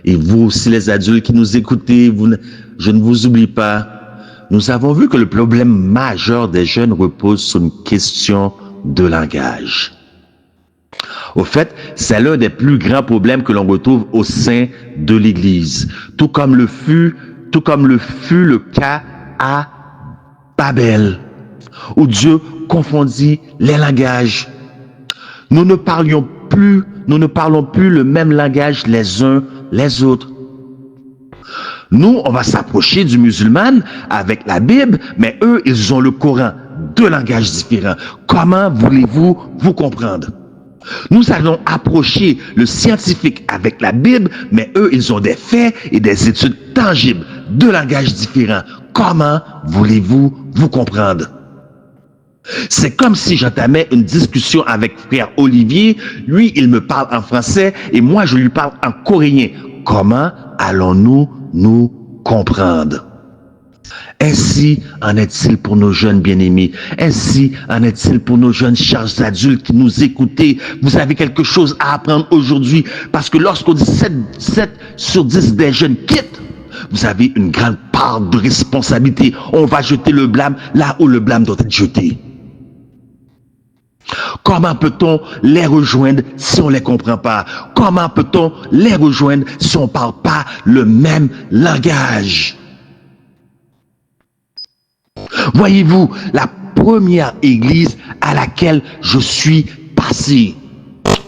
[SPEAKER 4] et vous aussi les adultes qui nous écoutez, je ne vous oublie pas. Nous avons vu que le problème majeur des jeunes repose sur une question de langage. Au fait, c'est l'un des plus grands problèmes que l'on retrouve au sein de l'Église, tout comme le fut le cas à Babel, où Dieu confondit les langages. Nous ne parlons plus le même langage les uns les autres. Nous, on va s'approcher du musulman avec la Bible, mais eux, ils ont le Coran, 2 langages différents. Comment voulez-vous vous comprendre? Nous allons approcher le scientifique avec la Bible, mais eux, ils ont des faits et des études tangibles, 2 langages différents. Comment voulez-vous vous comprendre? C'est comme si j'entamais une discussion avec frère Olivier. Lui, il me parle en français et moi, je lui parle en coréen. Comment allons-nous nous comprendre? Ainsi en est-il pour nos jeunes bien-aimés. Ainsi en est-il pour nos jeunes chers adultes qui nous écoutez. Vous avez quelque chose à apprendre aujourd'hui, parce que lorsqu'on dit 7 sur 10 des jeunes quittent, vous avez une grande part de responsabilité. On va jeter le blâme là où le blâme doit être jeté. Comment peut-on les rejoindre si on ne les comprend pas? Comment peut-on les rejoindre si on ne parle pas le même langage? Voyez-vous, la première église à laquelle je suis passé,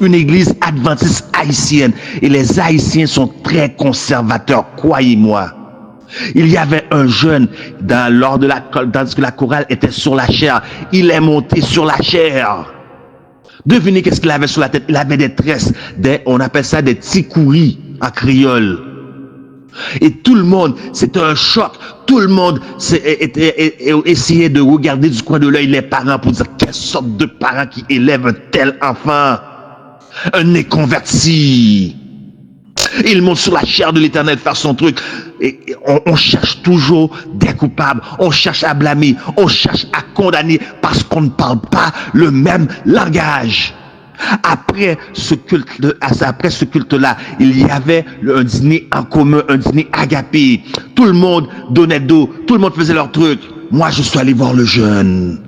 [SPEAKER 4] une église adventiste haïtienne, et les Haïtiens sont très conservateurs, croyez-moi. Il y avait un jeune lors de tandis que la chorale était sur la chair, il est monté sur la chair. Devinez qu'est-ce qu'il avait sur la tête? Il avait des tresses, on appelle ça des tikouris en créole. Et tout le monde, c'était un choc. Tout le monde essayait de regarder du coin de l'œil les parents pour dire quelle sorte de parents qui élèvent un tel enfant. Un nez converti. Il monte sur la chair de l'Éternel faire son truc. Et on cherche toujours des coupables. On cherche à blâmer. On cherche à condamner parce qu'on ne parle pas le même langage. Après ce culte-là, il y avait un dîner en commun, un dîner agapé. Tout le monde donnait d'eau, tout le monde faisait leur truc. Moi, je suis allé voir le jeune.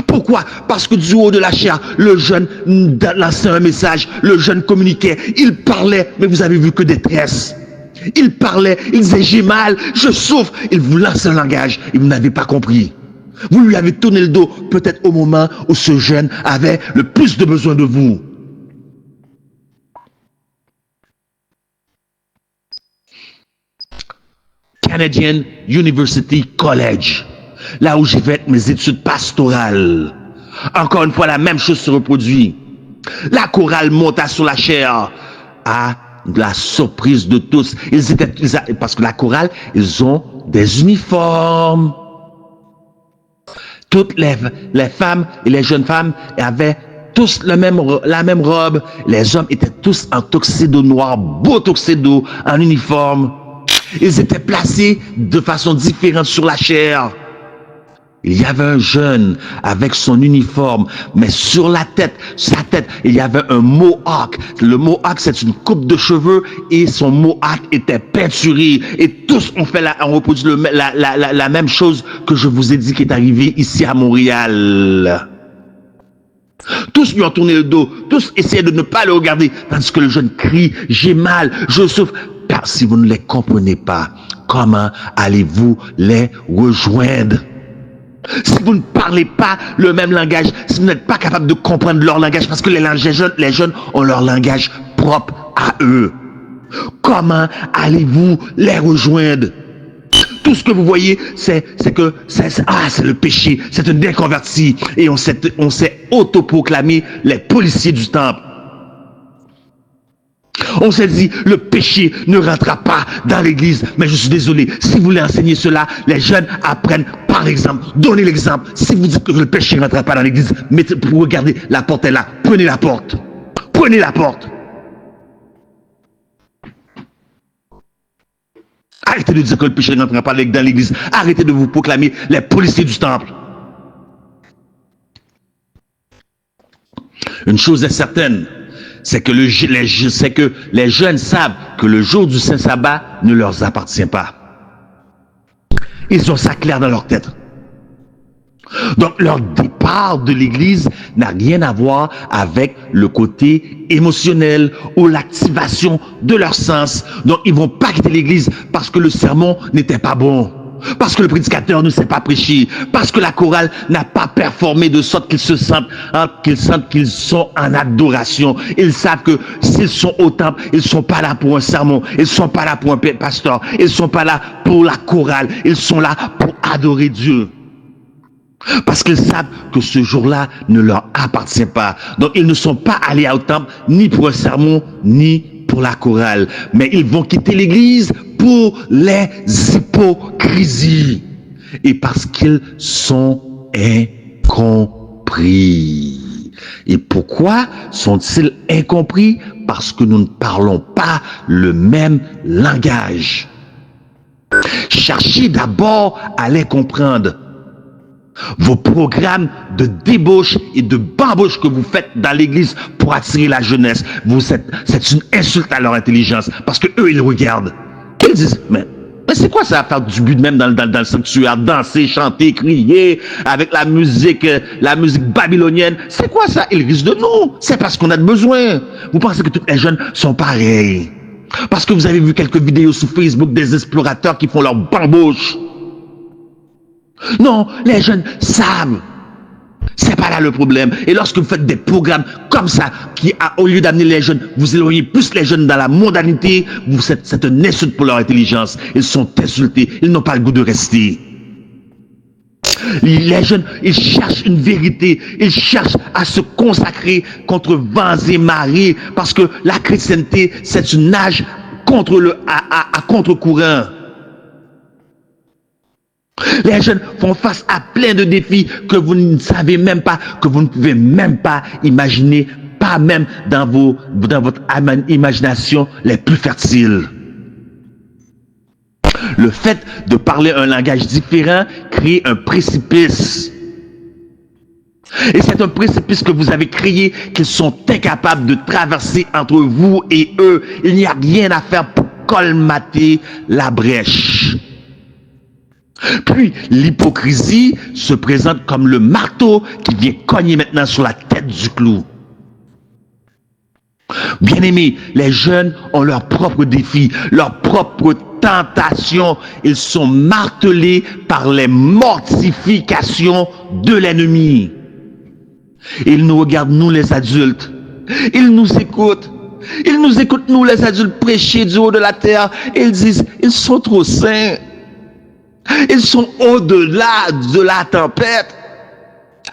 [SPEAKER 4] Pourquoi? Parce que du haut de la chair, le jeune lançait un message, le jeune communiquait, il parlait, mais vous avez vu que des tresses. Il parlait, il disait j'ai mal, je souffre. Il vous lançait un langage et vous n'avez pas compris. Vous lui avez tourné le dos, peut-être au moment où ce jeune avait le plus de besoin de vous. Canadian University College, là où j'ai fait mes études pastorales. Encore une fois, la même chose se reproduit. La chorale monta sur la chair à la surprise de tous. Parce que la chorale, ils ont des uniformes. Toutes les femmes et les jeunes femmes avaient tous la même robe. Les hommes étaient tous en tuxedo noir, beau tuxedo, en uniforme. Ils étaient placés de façon différente sur la chair. Il y avait un jeune avec son uniforme, mais sur sa tête, il y avait un mohawk. Le mohawk, c'est une coupe de cheveux et son mohawk était peinturé. Et tous ont reproduit la même chose que je vous ai dit qui est arrivé ici à Montréal. Tous lui ont tourné le dos, tous essayaient de ne pas le regarder, tandis que le jeune crie, j'ai mal, je souffre. Car si vous ne les comprenez pas, comment allez-vous les rejoindre? Si vous ne parlez pas le même langage, si vous n'êtes pas capable de comprendre leur langage, parce que les jeunes ont leur langage propre à eux, comment allez-vous les rejoindre? Tout ce que vous voyez, c'est le péché, c'est un déconverti, et on s'est autoproclamé les policiers du temple. On s'est dit, le péché ne rentrera pas dans l'église. Mais je suis désolé, si vous voulez enseigner cela, les jeunes apprennent par exemple. Donnez l'exemple. Si vous dites que le péché ne rentrera pas dans l'église, pour regarder, la porte est là. Prenez la porte. Prenez la porte. Arrêtez de dire que le péché ne rentrera pas dans l'église. Arrêtez de vous proclamer les policiers du temple. Une chose est certaine, c'est que les jeunes savent que le jour du Saint Sabbat ne leur appartient pas. Ils ont ça clair dans leur tête. Donc leur départ de l'église n'a rien à voir avec le côté émotionnel ou l'activation de leur sens. Donc ils vont pas quitter l'église parce que le sermon n'était pas bon, parce que le prédicateur ne sait pas prêcher, parce que la chorale n'a pas performé de sorte qu'ils sentent qu'ils sont en adoration. Ils savent que s'ils sont au temple, ils sont pas là pour un sermon, ils sont pas là pour un pasteur, ils sont pas là pour la chorale, ils sont là pour adorer Dieu. Parce qu'ils savent que ce jour-là ne leur appartient pas. Donc ils ne sont pas allés au temple ni pour un sermon, ni pour la chorale. Mais ils vont quitter l'église pour les hypocrisies. Et parce qu'ils sont incompris. Et pourquoi sont-ils incompris? Parce que nous ne parlons pas le même langage. Cherchez d'abord à les comprendre. Vos programmes de débauche et de bambouche que vous faites dans l'église pour attirer la jeunesse, c'est une insulte à leur intelligence, parce que eux ils regardent, ils disent mais Mais c'est quoi ça, faire du but même dans le sanctuaire, danser, chanter, crier, avec la musique babylonienne? C'est quoi ça? Ils risent de nous. C'est parce qu'on a besoin. Vous pensez que tous les jeunes sont pareils? Parce que vous avez vu quelques vidéos sur Facebook des explorateurs qui font leur bambouche. Non, les jeunes savent. C'est pas là le problème. Et lorsque vous faites des programmes comme ça, qui, au lieu d'amener les jeunes, vous éloignez plus les jeunes dans la mondanité, c'est une insulte pour leur intelligence. Ils sont insultés. Ils n'ont pas le goût de rester. Les jeunes, ils cherchent une vérité. Ils cherchent à se consacrer contre vents et marées. Parce que la chrétienté, c'est une nage à contre-courant. Les jeunes font face à plein de défis que vous ne savez même pas, que vous ne pouvez même pas imaginer, pas même dans votre imagination les plus fertiles. Le fait de parler un langage différent crée un précipice. Et c'est un précipice que vous avez créé qu'ils sont incapables de traverser entre vous et eux. Il n'y a rien à faire pour colmater la brèche. Puis, l'hypocrisie se présente comme le marteau qui vient cogner maintenant sur la tête du clou. Bien-aimés, les jeunes ont leurs propres défis, leurs propres tentations. Ils sont martelés par les mortifications de l'ennemi. Ils nous regardent, nous les adultes. Ils nous écoutent. Ils nous écoutent, nous les adultes, prêcher du haut de la terre. Et ils disent, ils sont trop saints. Ils sont au-delà de la tempête.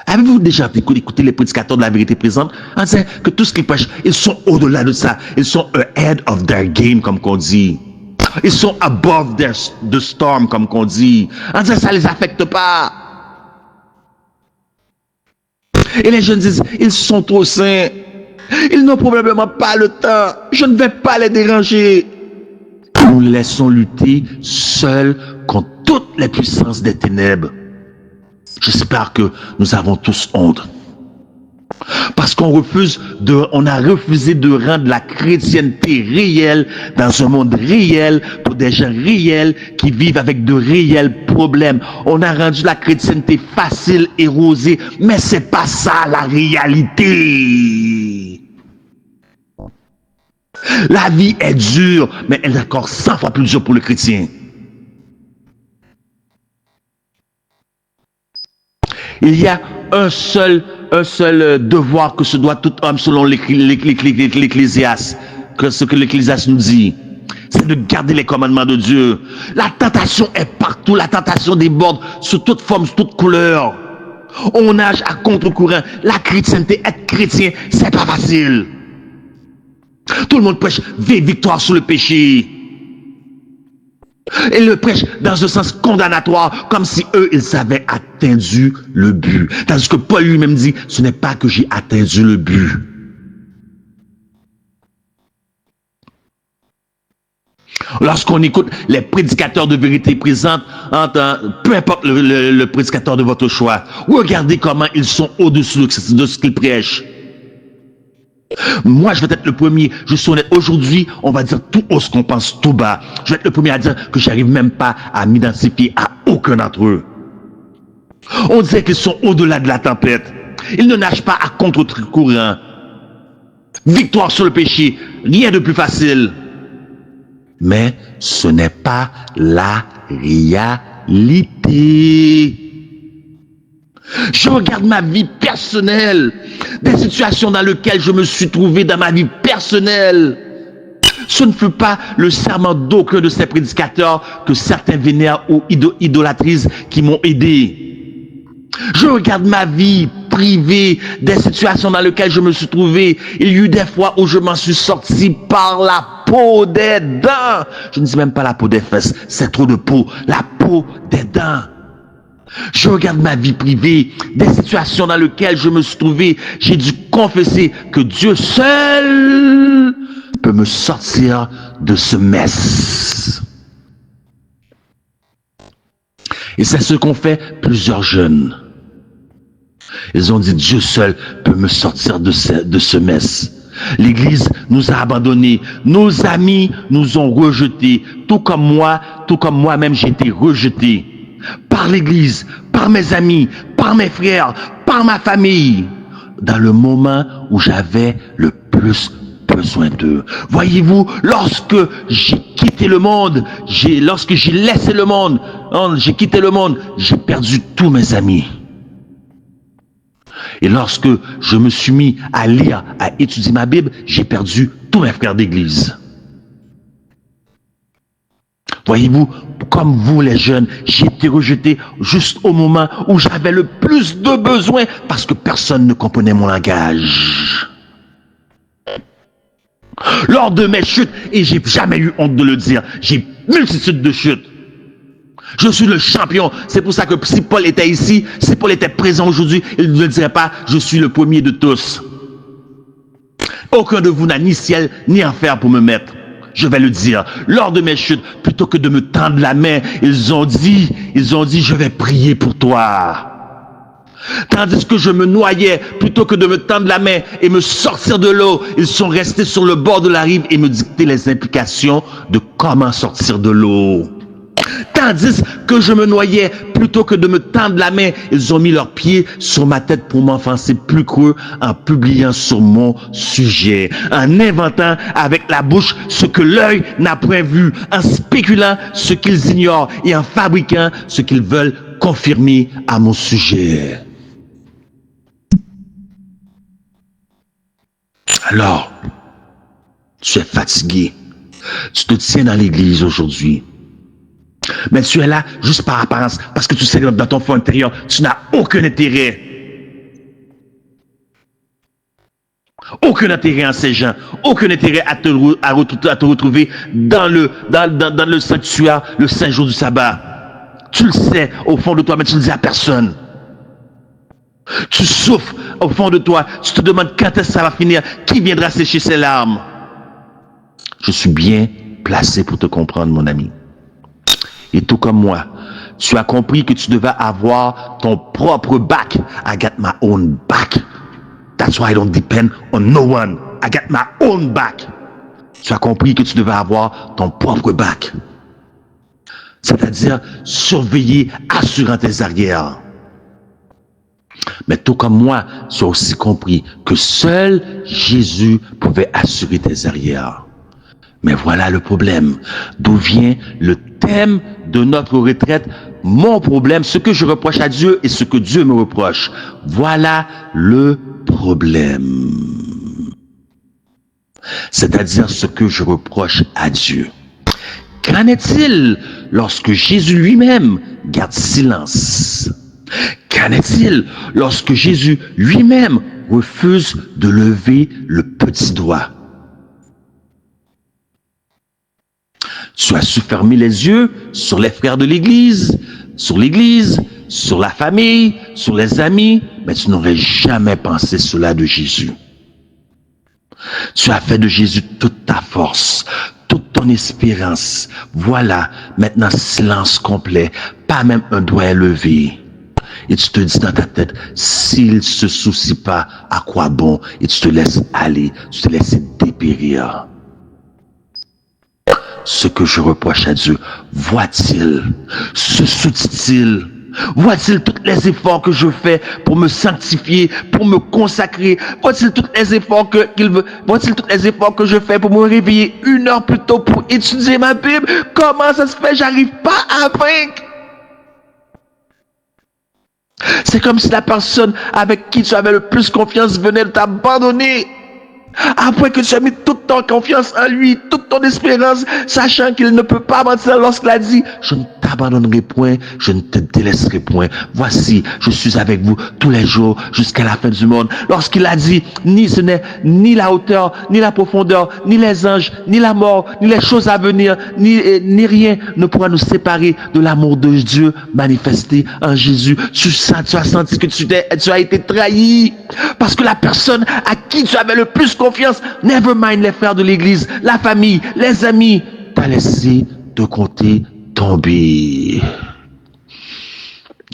[SPEAKER 4] Avez-vous déjà écouté les prédicateurs de la vérité présente en disant que tout ce qu'ils prêchent, ils sont au-delà de ça. Ils sont ahead of their game, comme qu'on dit. Ils sont above the storm, comme qu'on dit. En disant ça ne les affecte pas. Et les jeunes disent, ils sont trop saints. Ils n'ont probablement pas le temps. Je ne vais pas les déranger. Nous les laissons lutter seuls contre toutes les puissances des ténèbres. J'espère que nous avons tous honte. Parce qu'on a refusé de rendre la chrétienté réelle dans un monde réel pour des gens réels qui vivent avec de réels problèmes. On a rendu la chrétienté facile et rosée, mais c'est pas ça la réalité. La vie est dure, mais elle est encore 100 fois plus dure pour le chrétien. Il y a un seul devoir que se doit tout homme selon l'Ecclésiaste, ce que l'Ecclésiaste nous dit, c'est de garder les commandements de Dieu. La tentation est partout, la tentation déborde sous toute forme, sous toute couleur. On nage à contre-courant. La chrétienté, être chrétien, c'est pas facile. Tout le monde prêche victoire sur le péché. Et le prêche dans un sens condamnatoire, comme si eux, ils avaient atteint le but. Tandis que Paul lui-même dit, ce n'est pas que j'ai atteint le but. Lorsqu'on écoute les prédicateurs de vérité présente, peu importe le prédicateur de votre choix, regardez comment ils sont au-dessus de ce qu'ils prêchent. Moi, je vais être le premier, je suis honnête. Aujourd'hui, on va dire tout haut ce qu'on pense tout bas. Je vais être le premier à dire que j'arrive même pas à m'identifier à aucun d'entre eux. On disait qu'ils sont au-delà de la tempête. Ils ne nagent pas à contre-courant. Victoire sur le péché, rien de plus facile. Mais ce n'est pas la réalité. Je regarde ma vie personnelle, des situations dans lesquelles je me suis trouvé dans ma vie personnelle. Ce ne fut pas le serment d'aucun de ces prédicateurs que certains vénèrent ou idolâtrisent qui m'ont aidé. Je regarde ma vie privée, des situations dans lesquelles je me suis trouvé. Il y a eu des fois où je m'en suis sorti par la peau des dents. Je ne dis même pas la peau des fesses, c'est trop de peau. La peau des dents. Je regarde ma vie privée, des situations dans lesquelles je me suis trouvé. J'ai dû confesser que Dieu seul peut me sortir de ce mess. Et c'est ce qu'ont fait plusieurs jeunes. Ils ont dit, Dieu seul peut me sortir de ce mess. L'Église nous a abandonnés. Nos amis nous ont rejetés. Tout comme moi-même, j'ai été rejeté par l'Église, par mes amis, par mes frères, par ma famille, dans le moment où j'avais le plus besoin d'eux. Voyez-vous, lorsque j'ai quitté le monde, lorsque j'ai laissé le monde, j'ai quitté le monde, j'ai perdu tous mes amis. Et lorsque je me suis mis à lire, à étudier ma Bible, j'ai perdu tous mes frères d'église. Voyez-vous, comme vous les jeunes, j'ai été rejeté juste au moment où j'avais le plus de besoin parce que personne ne comprenait mon langage. Lors de mes chutes, et j'ai jamais eu honte de le dire, j'ai multitude de chutes. Je suis le champion. C'est pour ça que si Paul était ici, si Paul était présent aujourd'hui, il ne dirait pas « je suis le premier de tous ». Aucun de vous n'a ni ciel ni enfer pour me mettre. Je vais le dire. Lors de mes chutes, plutôt que de me tendre la main, ils ont dit « je vais prier pour toi ». Tandis que je me noyais, plutôt que de me tendre la main et me sortir de l'eau, ils sont restés sur le bord de la rive et me dictaient les implications de comment sortir de l'eau. Tandis que je me noyais, plutôt que de me tendre la main, ils ont mis leurs pieds sur ma tête pour m'enfoncer plus creux en publiant sur mon sujet, en inventant avec la bouche ce que l'œil n'a point vu, en spéculant ce qu'ils ignorent et en fabriquant ce qu'ils veulent confirmer à mon sujet. Alors, tu es fatigué, tu te tiens dans l'église aujourd'hui. Mais tu es là juste par apparence, parce que tu sais que dans ton fond intérieur, tu n'as aucun intérêt. Aucun intérêt en ces gens, aucun intérêt à te retrouver dans le sanctuaire, le 5 jours du sabbat. Tu le sais au fond de toi, mais tu ne le dis à personne. Tu souffres au fond de toi, tu te demandes quand est-ce que ça va finir, qui viendra sécher ses larmes. Je suis bien placé pour te comprendre, mon ami. Et tout comme moi, tu as compris que tu devais avoir ton propre bac. I got my own back. That's why I don't depend on no one. I got my own back. Tu as compris que tu devais avoir ton propre bac. C'est-à-dire surveiller, assurant tes arrières. Mais tout comme moi, tu as aussi compris que seul Jésus pouvait assurer tes arrières. Mais voilà le problème. D'où vient le thème de notre retraite? Mon problème, ce que je reproche à Dieu et ce que Dieu me reproche. Voilà le problème. C'est-à-dire ce que je reproche à Dieu. Qu'en est-il lorsque Jésus lui-même garde silence? Qu'en est-il lorsque Jésus lui-même refuse de lever le petit doigt? Tu as su fermer les yeux sur les frères de l'Église, sur la famille, sur les amis, mais tu n'aurais jamais pensé cela de Jésus. Tu as fait de Jésus toute ta force, toute ton espérance. Voilà, maintenant silence complet, pas même un doigt élevé. Et tu te dis dans ta tête, s'il ne se soucie pas, à quoi bon? Et tu te laisses aller, tu te laisses dépérir. Ce que je reproche à Dieu, voit-il? Se soucie-t-il? Voit-il tous les efforts que je fais pour me sanctifier, pour me consacrer? Voit-il tous les efforts que je fais pour me réveiller 1 heure plus tôt pour étudier ma Bible? Comment ça se fait? J'arrive pas à vaincre. C'est comme si la personne avec qui tu avais le plus confiance venait de t'abandonner. Après que tu as mis toute ton confiance en lui, toute ton espérance, sachant qu'il ne peut pas mentir lorsqu'il a dit « Je ne t'abandonnerai point, je ne te délaisserai point. Voici, je suis avec vous tous les jours jusqu'à la fin du monde. » Lorsqu'il a dit « Ce n'est ni la hauteur, ni la profondeur, ni les anges, ni la mort, ni les choses à venir, ni rien ne pourra nous séparer de l'amour de Dieu manifesté en Jésus. » Tu as senti que tu as été trahi parce que la personne à qui tu avais le plus confiance, never mind les frères de l'église, la famille, les amis, t'a laissé de côté tomber.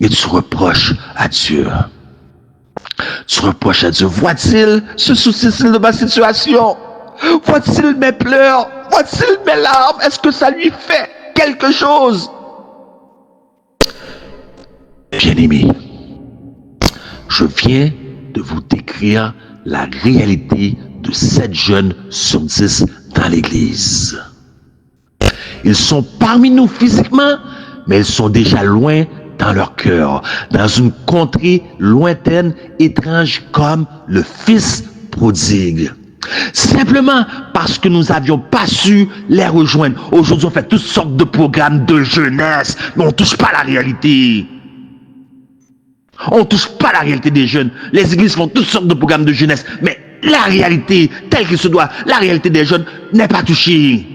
[SPEAKER 4] Et tu reproches à Dieu. Tu reproches à Dieu, voit-il ce souci-ci de ma situation? Voit-il mes pleurs? Voit-il mes larmes? Est-ce que ça lui fait quelque chose? Bien-aimé, je viens de vous décrire la réalité de 7 jeunes sur 10 dans l'église. Ils sont parmi nous physiquement, mais ils sont déjà loin dans leur cœur, dans une contrée lointaine, étrange comme le fils prodigue. Simplement parce que nous n'avions pas su les rejoindre. Aujourd'hui, on fait toutes sortes de programmes de jeunesse, mais on ne touche pas la réalité. On ne touche pas la réalité des jeunes. Les églises font toutes sortes de programmes de jeunesse, mais la réalité, telle qu'il se doit, la réalité des jeunes n'est pas touchée.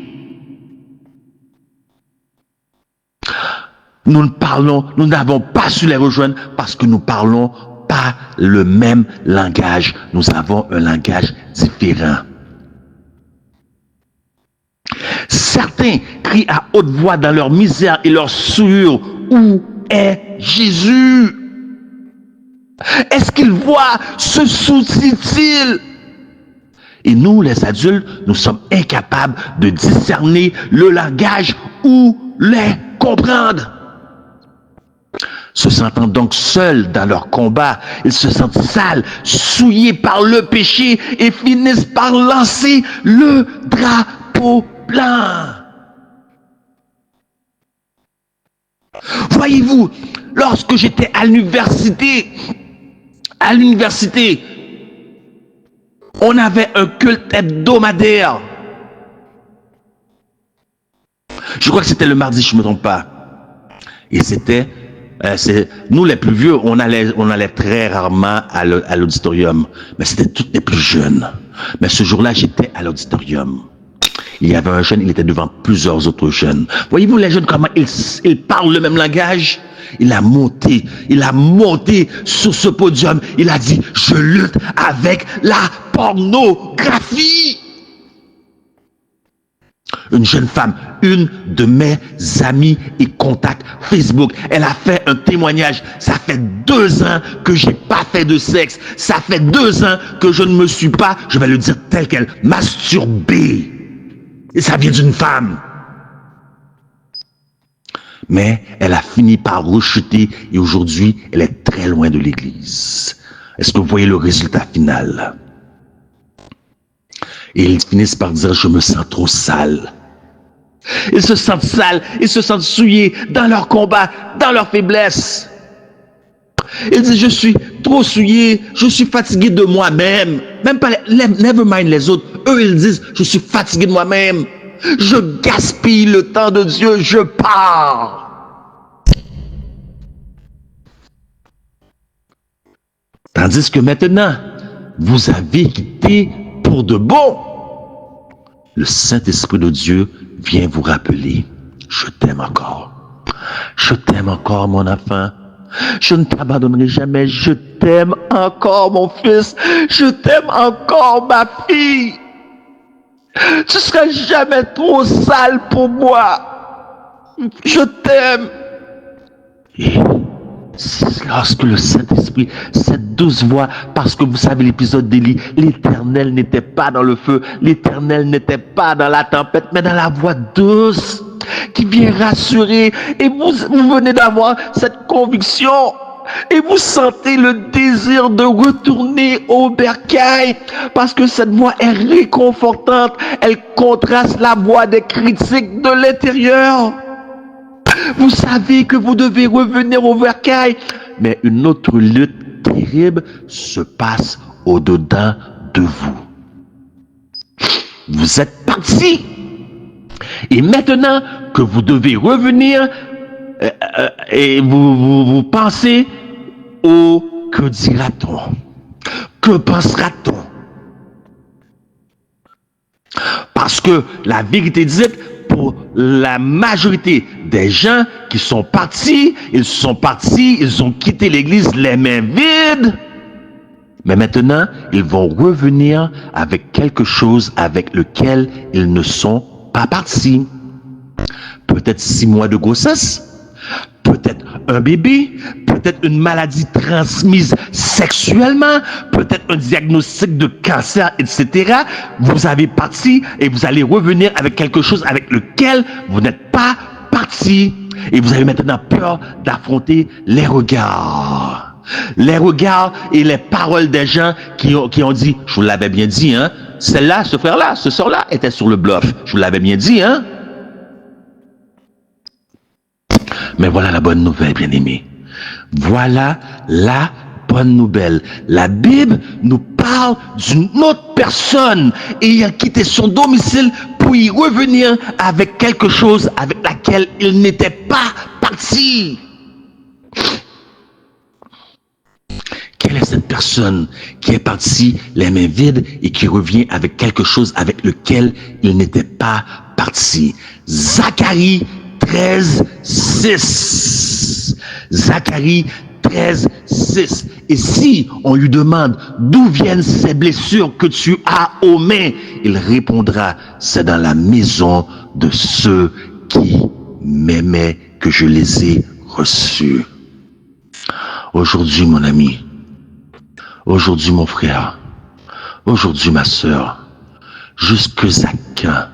[SPEAKER 4] Nous n'avons pas su les rejoindre parce que nous parlons pas le même langage. Nous avons un langage différent. Certains crient à haute voix dans leur misère et leur souillure, où est Jésus? Est-ce qu'il voit? Se soucie-t-il? Et nous, les adultes, nous sommes incapables de discerner le langage ou les comprendre. Se sentant donc seuls dans leur combat, ils se sentent sales, souillés par le péché et finissent par lancer le drapeau blanc. Voyez-vous, lorsque j'étais à l'université, on avait un culte hebdomadaire. Je crois que c'était le mardi, je ne me trompe pas. Et c'était, nous les plus vieux, on allait très rarement à l'auditorium. Mais c'était tous les plus jeunes. Mais ce jour-là, j'étais à l'auditorium. Il y avait un jeune, il était devant plusieurs autres jeunes. Voyez-vous les jeunes, comment ils parlent le même langage? Il a monté sur ce podium. Il a dit, je lutte avec la pornographie. Une jeune femme, une de mes amies et contacts Facebook, elle a fait un témoignage. Ça fait 2 ans que j'ai pas fait de sexe. Ça fait 2 ans que je ne me suis pas, je vais le dire tel quel, masturbé. Et ça vient d'une femme. Mais elle a fini par rechuter et aujourd'hui, elle est très loin de l'église. Est-ce que vous voyez le résultat final? Et ils finissent par dire, je me sens trop sale. Ils se sentent sales, ils se sentent souillés dans leur combat, dans leur faiblesse. Ils disent, je suis trop souillé, je suis fatigué de moi-même. Même pas, never mind les autres. Eux, ils disent, je suis fatigué de moi-même. Je gaspille le temps de Dieu, je pars. Tandis que maintenant, vous avez quitté pour de bon. Le Saint-Esprit de Dieu vient vous rappeler, je t'aime encore. Je t'aime encore, mon enfant. Je ne t'abandonnerai jamais. Je t'aime encore, mon fils. Je t'aime encore, ma fille. Tu seras jamais trop sale pour moi. Je t'aime. Et lorsque le Saint-Esprit, cette douce voix, parce que vous savez l'épisode d'Élie, l'Éternel n'était pas dans le feu, l'Éternel n'était pas dans la tempête, mais dans la voix douce qui vient rassurer. Et vous venez d'avoir cette conviction. Et vous sentez le désir de retourner au bercail parce que cette voix est réconfortante. Elle contraste la voix des critiques de l'intérieur. Vous savez que vous devez revenir au bercail, mais une autre lutte terrible se passe au-dedans de vous. Vous êtes parti. Et maintenant que vous devez revenir, et vous pensez au que dira-t-on? Que pensera-t-on? Parce que la vérité dite, pour la majorité des gens qui sont partis, ils ont quitté l'église les mains vides. Mais maintenant, ils vont revenir avec quelque chose avec lequel ils ne sont pas partis. Peut-être 6 mois de grossesse, peut-être un bébé, peut-être peut-être une maladie transmise sexuellement, peut-être un diagnostic de cancer, etc. Vous avez parti et vous allez revenir avec quelque chose avec lequel vous n'êtes pas parti. Et vous avez maintenant peur d'affronter les regards. Les regards et les paroles des gens qui ont dit, je vous l'avais bien dit, hein, celle-là, ce frère-là, ce sort-là était sur le bluff. Je vous l'avais bien dit, hein. Mais voilà la bonne nouvelle, bien-aimés. Voilà la bonne nouvelle. La Bible nous parle d'une autre personne ayant quitté son domicile pour y revenir avec quelque chose avec laquelle il n'était pas parti. Quelle est cette personne qui est partie les mains vides et qui revient avec quelque chose avec lequel il n'était pas parti? Zacharie 13:6. Zacharie 13:6. Et si on lui demande d'où viennent ces blessures que tu as aux mains, il répondra, c'est dans la maison de ceux qui m'aimaient que je les ai reçus. Aujourd'hui, mon ami, aujourd'hui, mon frère, aujourd'hui, ma sœur, jusque Zaquin,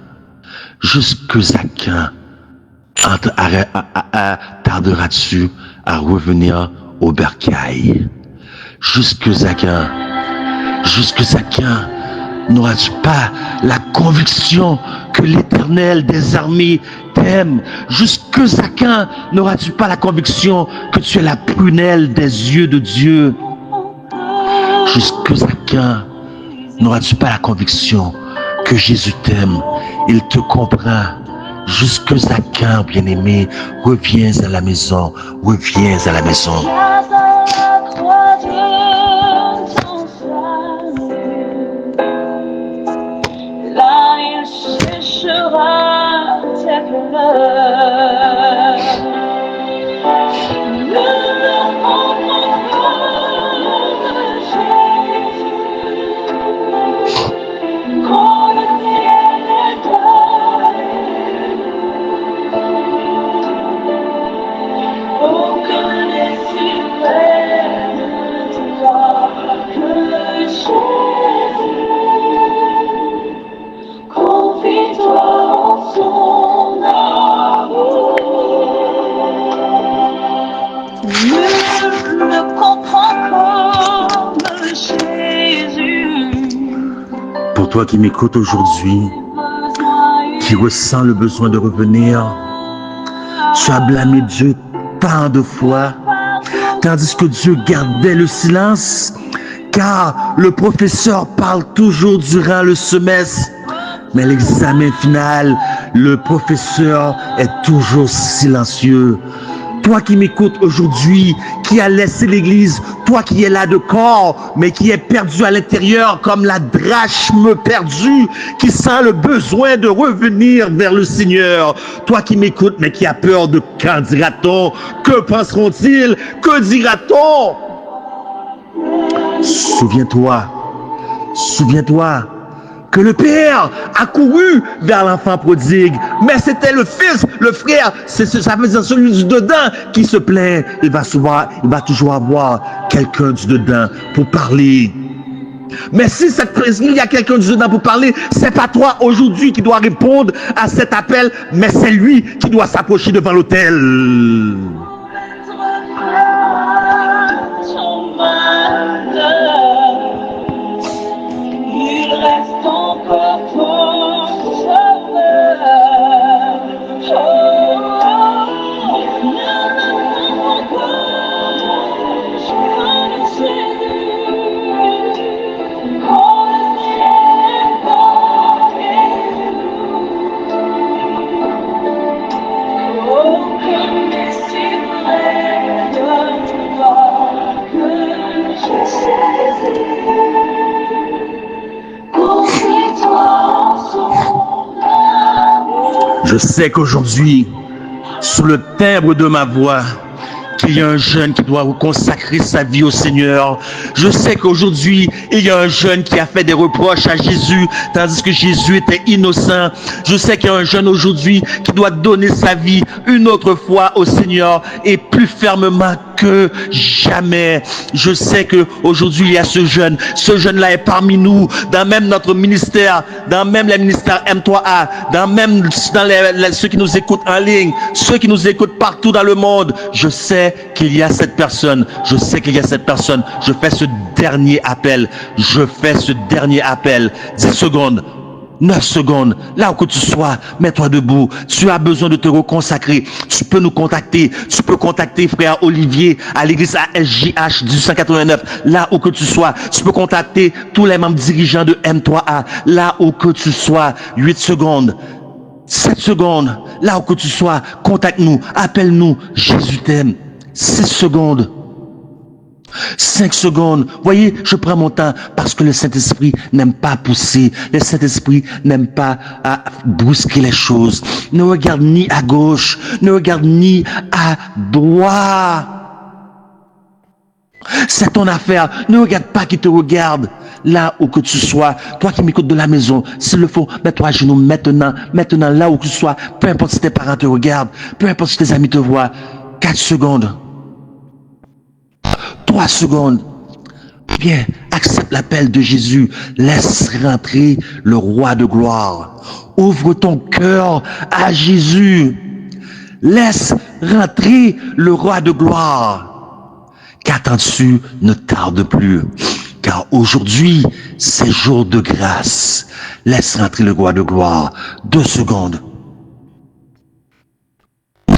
[SPEAKER 4] tarderas-tu à revenir au bercail? Jusque Zaquin, n'auras-tu pas la conviction que l'Éternel des armées t'aime? Jusque Zaquin, n'auras-tu pas la conviction que tu es la prunelle des yeux de Dieu? Jusque Zaquin, n'auras-tu pas la conviction que Jésus t'aime? Il te comprend. Jusque Zaquin, bien-aimé, reviens à la maison, reviens à la maison.
[SPEAKER 3] Là, il séchera tes pleurs. Ne le comprends pas, Jésus. Quand le ciel est aucun esprit près de toi que Jésus. Confie-toi en son amour. Nul ne comprend comme Jésus.
[SPEAKER 4] Pour toi qui m'écoutes aujourd'hui, qui ressens le besoin de revenir, tu as blâmé Dieu tant de fois, tandis que Dieu gardait le silence, car le professeur parle toujours durant le semestre, mais l'examen final, le professeur est toujours silencieux. Toi qui m'écoutes aujourd'hui, qui as laissé l'église, toi qui es là de corps, mais qui est perdu à l'intérieur comme la drachme perdue, qui sent le besoin de revenir vers le Seigneur. Toi qui m'écoutes, mais qui a peur de quand dira-t-on, que penseront-ils, que dira-t-on? Souviens-toi que le père a couru vers l'enfant prodigue, mais c'était le fils, le frère, ça veut dire celui du dedans qui se plaint. Il va toujours avoir quelqu'un du dedans pour parler. Mais si il y a quelqu'un du dedans pour parler, c'est pas toi aujourd'hui qui dois répondre à cet appel, mais c'est lui qui doit s'approcher devant l'autel.
[SPEAKER 3] Il reste encore ton sauveur. Oh, ne le comprends pas, je connais Jésus. Quand le ciel est barré, aucun esprit près de toi que je saisis.
[SPEAKER 4] Je sais qu'aujourd'hui, sous le timbre de ma voix, qu'il y a un jeune qui doit consacrer sa vie au Seigneur. Je sais qu'aujourd'hui, il y a un jeune qui a fait des reproches à Jésus, tandis que Jésus était innocent. Je sais qu'il y a un jeune aujourd'hui qui doit donner sa vie une autre fois au Seigneur et plus fermement que jamais. Je sais que aujourd'hui il y a ce jeune-là est parmi nous, dans même notre ministère, dans même les ministères M3A, dans même dans ceux qui nous écoutent en ligne, ceux qui nous écoutent partout dans le monde. Je sais qu'il y a cette personne. Je sais qu'il y a cette personne. Je fais ce dernier appel. 10 secondes. 9 secondes, là où que tu sois, mets-toi debout. Tu as besoin de te reconsacrer. Tu peux nous contacter. Tu peux contacter frère Olivier à l'église ASJH 1889. Là où que tu sois, tu peux contacter tous les membres dirigeants de M3A. Là où que tu sois, 8 secondes. 7 secondes, là où que tu sois, contacte-nous, appelle-nous. Jésus t'aime. 6 secondes. 5 secondes. Voyez, je prends mon temps parce que le Saint-Esprit n'aime pas pousser. Le Saint-Esprit n'aime pas brusquer les choses. Ne regarde ni à gauche, ne regarde ni à droite. C'est ton affaire. Ne regarde pas qui te regarde. Là où que tu sois, toi qui m'écoutes de la maison, s'il le faut, mets-toi à genoux maintenant, là où que tu sois. Peu importe si tes parents te regardent, peu importe si tes amis te voient. 4 secondes. 3 secondes. Bien, accepte l'appel de Jésus. Laisse rentrer le roi de gloire. Ouvre ton cœur à Jésus. Laisse rentrer le roi de gloire. Qu'attends-tu? Ne tarde plus. Car aujourd'hui, c'est jour de grâce. Laisse rentrer le roi de gloire. 2 secondes.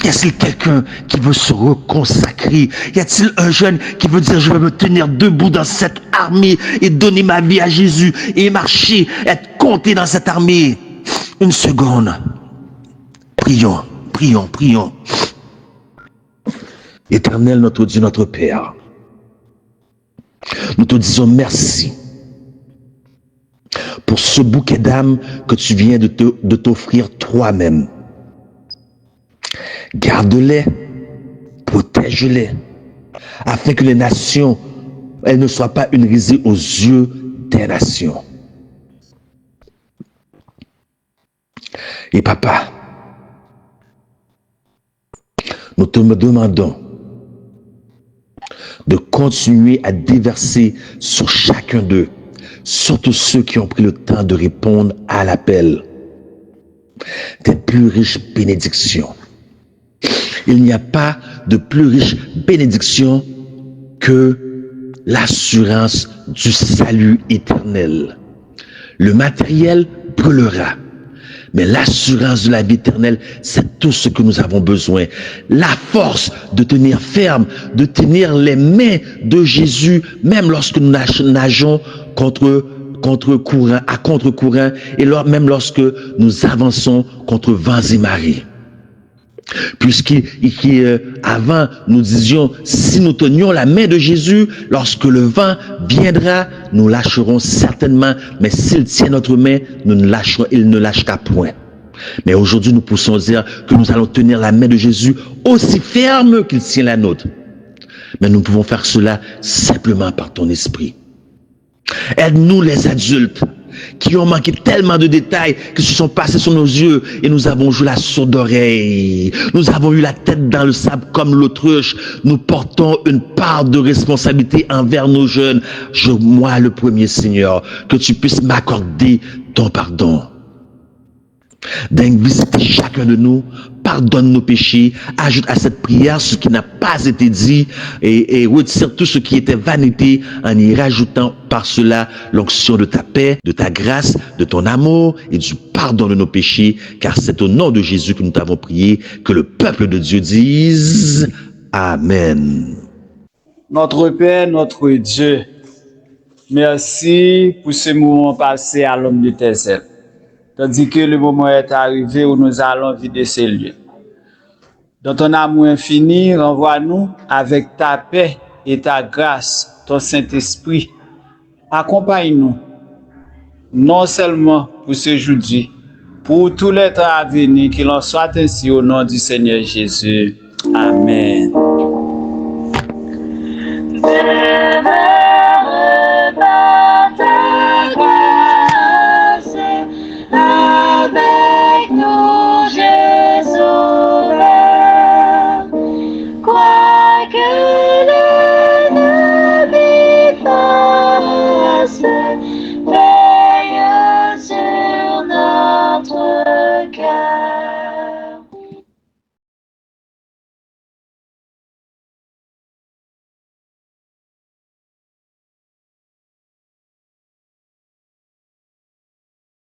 [SPEAKER 4] Y a-t-il quelqu'un qui veut se reconsacrer? Y a-t-il un jeune qui veut dire je vais me tenir debout dans cette armée et donner ma vie à Jésus et marcher, être compté dans cette armée? 1 seconde. Prions. Éternel, notre Dieu, notre Père, nous te disons merci pour ce bouquet d'âme que tu viens de t'offrir toi-même. Garde-les, protège-les, afin que les nations, elles ne soient pas une risée aux yeux des nations. Et papa, nous te demandons de continuer à déverser sur chacun d'eux, surtout ceux qui ont pris le temps de répondre à l'appel, tes plus riches bénédictions. Il n'y a pas de plus riche bénédiction que l'assurance du salut éternel. Le matériel brûlera, mais l'assurance de la vie éternelle, c'est tout ce que nous avons besoin. La force de tenir ferme, de tenir les mains de Jésus, même lorsque nous nageons à contre-courant, et même lorsque nous avançons contre vents et marées. Puisqu'avant nous disions, si nous tenions la main de Jésus, lorsque le vent viendra, nous lâcherons certainement, mais s'il tient notre main, il ne lâchera point. Mais aujourd'hui, nous poussons dire que nous allons tenir la main de Jésus aussi ferme qu'il tient la nôtre. Mais nous pouvons faire cela simplement par ton esprit. Aide-nous les adultes qui ont manqué tellement de détails qui se sont passés sur nos yeux et nous avons joué la sourde d'oreille. Nous avons eu la tête dans le sable comme l'autruche. Nous portons une part de responsabilité envers nos jeunes. Moi le premier, Seigneur, que tu puisses m'accorder ton pardon. Visite chacun de nous, pardonne nos péchés, ajoute à cette prière ce qui n'a pas été dit et retire tout ce qui était vanité en y rajoutant par cela l'onction de ta paix, de ta grâce, de ton amour et du pardon de nos péchés, car c'est au nom de Jésus que nous t'avons prié, que le peuple de Dieu dise Amen.
[SPEAKER 11] Notre Père, notre Dieu, merci pour ce moment passé à l'homme de tes ailes. Tandis que le moment est arrivé où nous allons vider ces lieux. Dans ton amour infini, renvoie-nous avec ta paix et ta grâce, ton Saint-Esprit. Accompagne-nous, non seulement pour ce jeudi, pour tous les temps à venir, qu'il en soit ainsi au nom du Seigneur Jésus. Amen.
[SPEAKER 12] Quoi que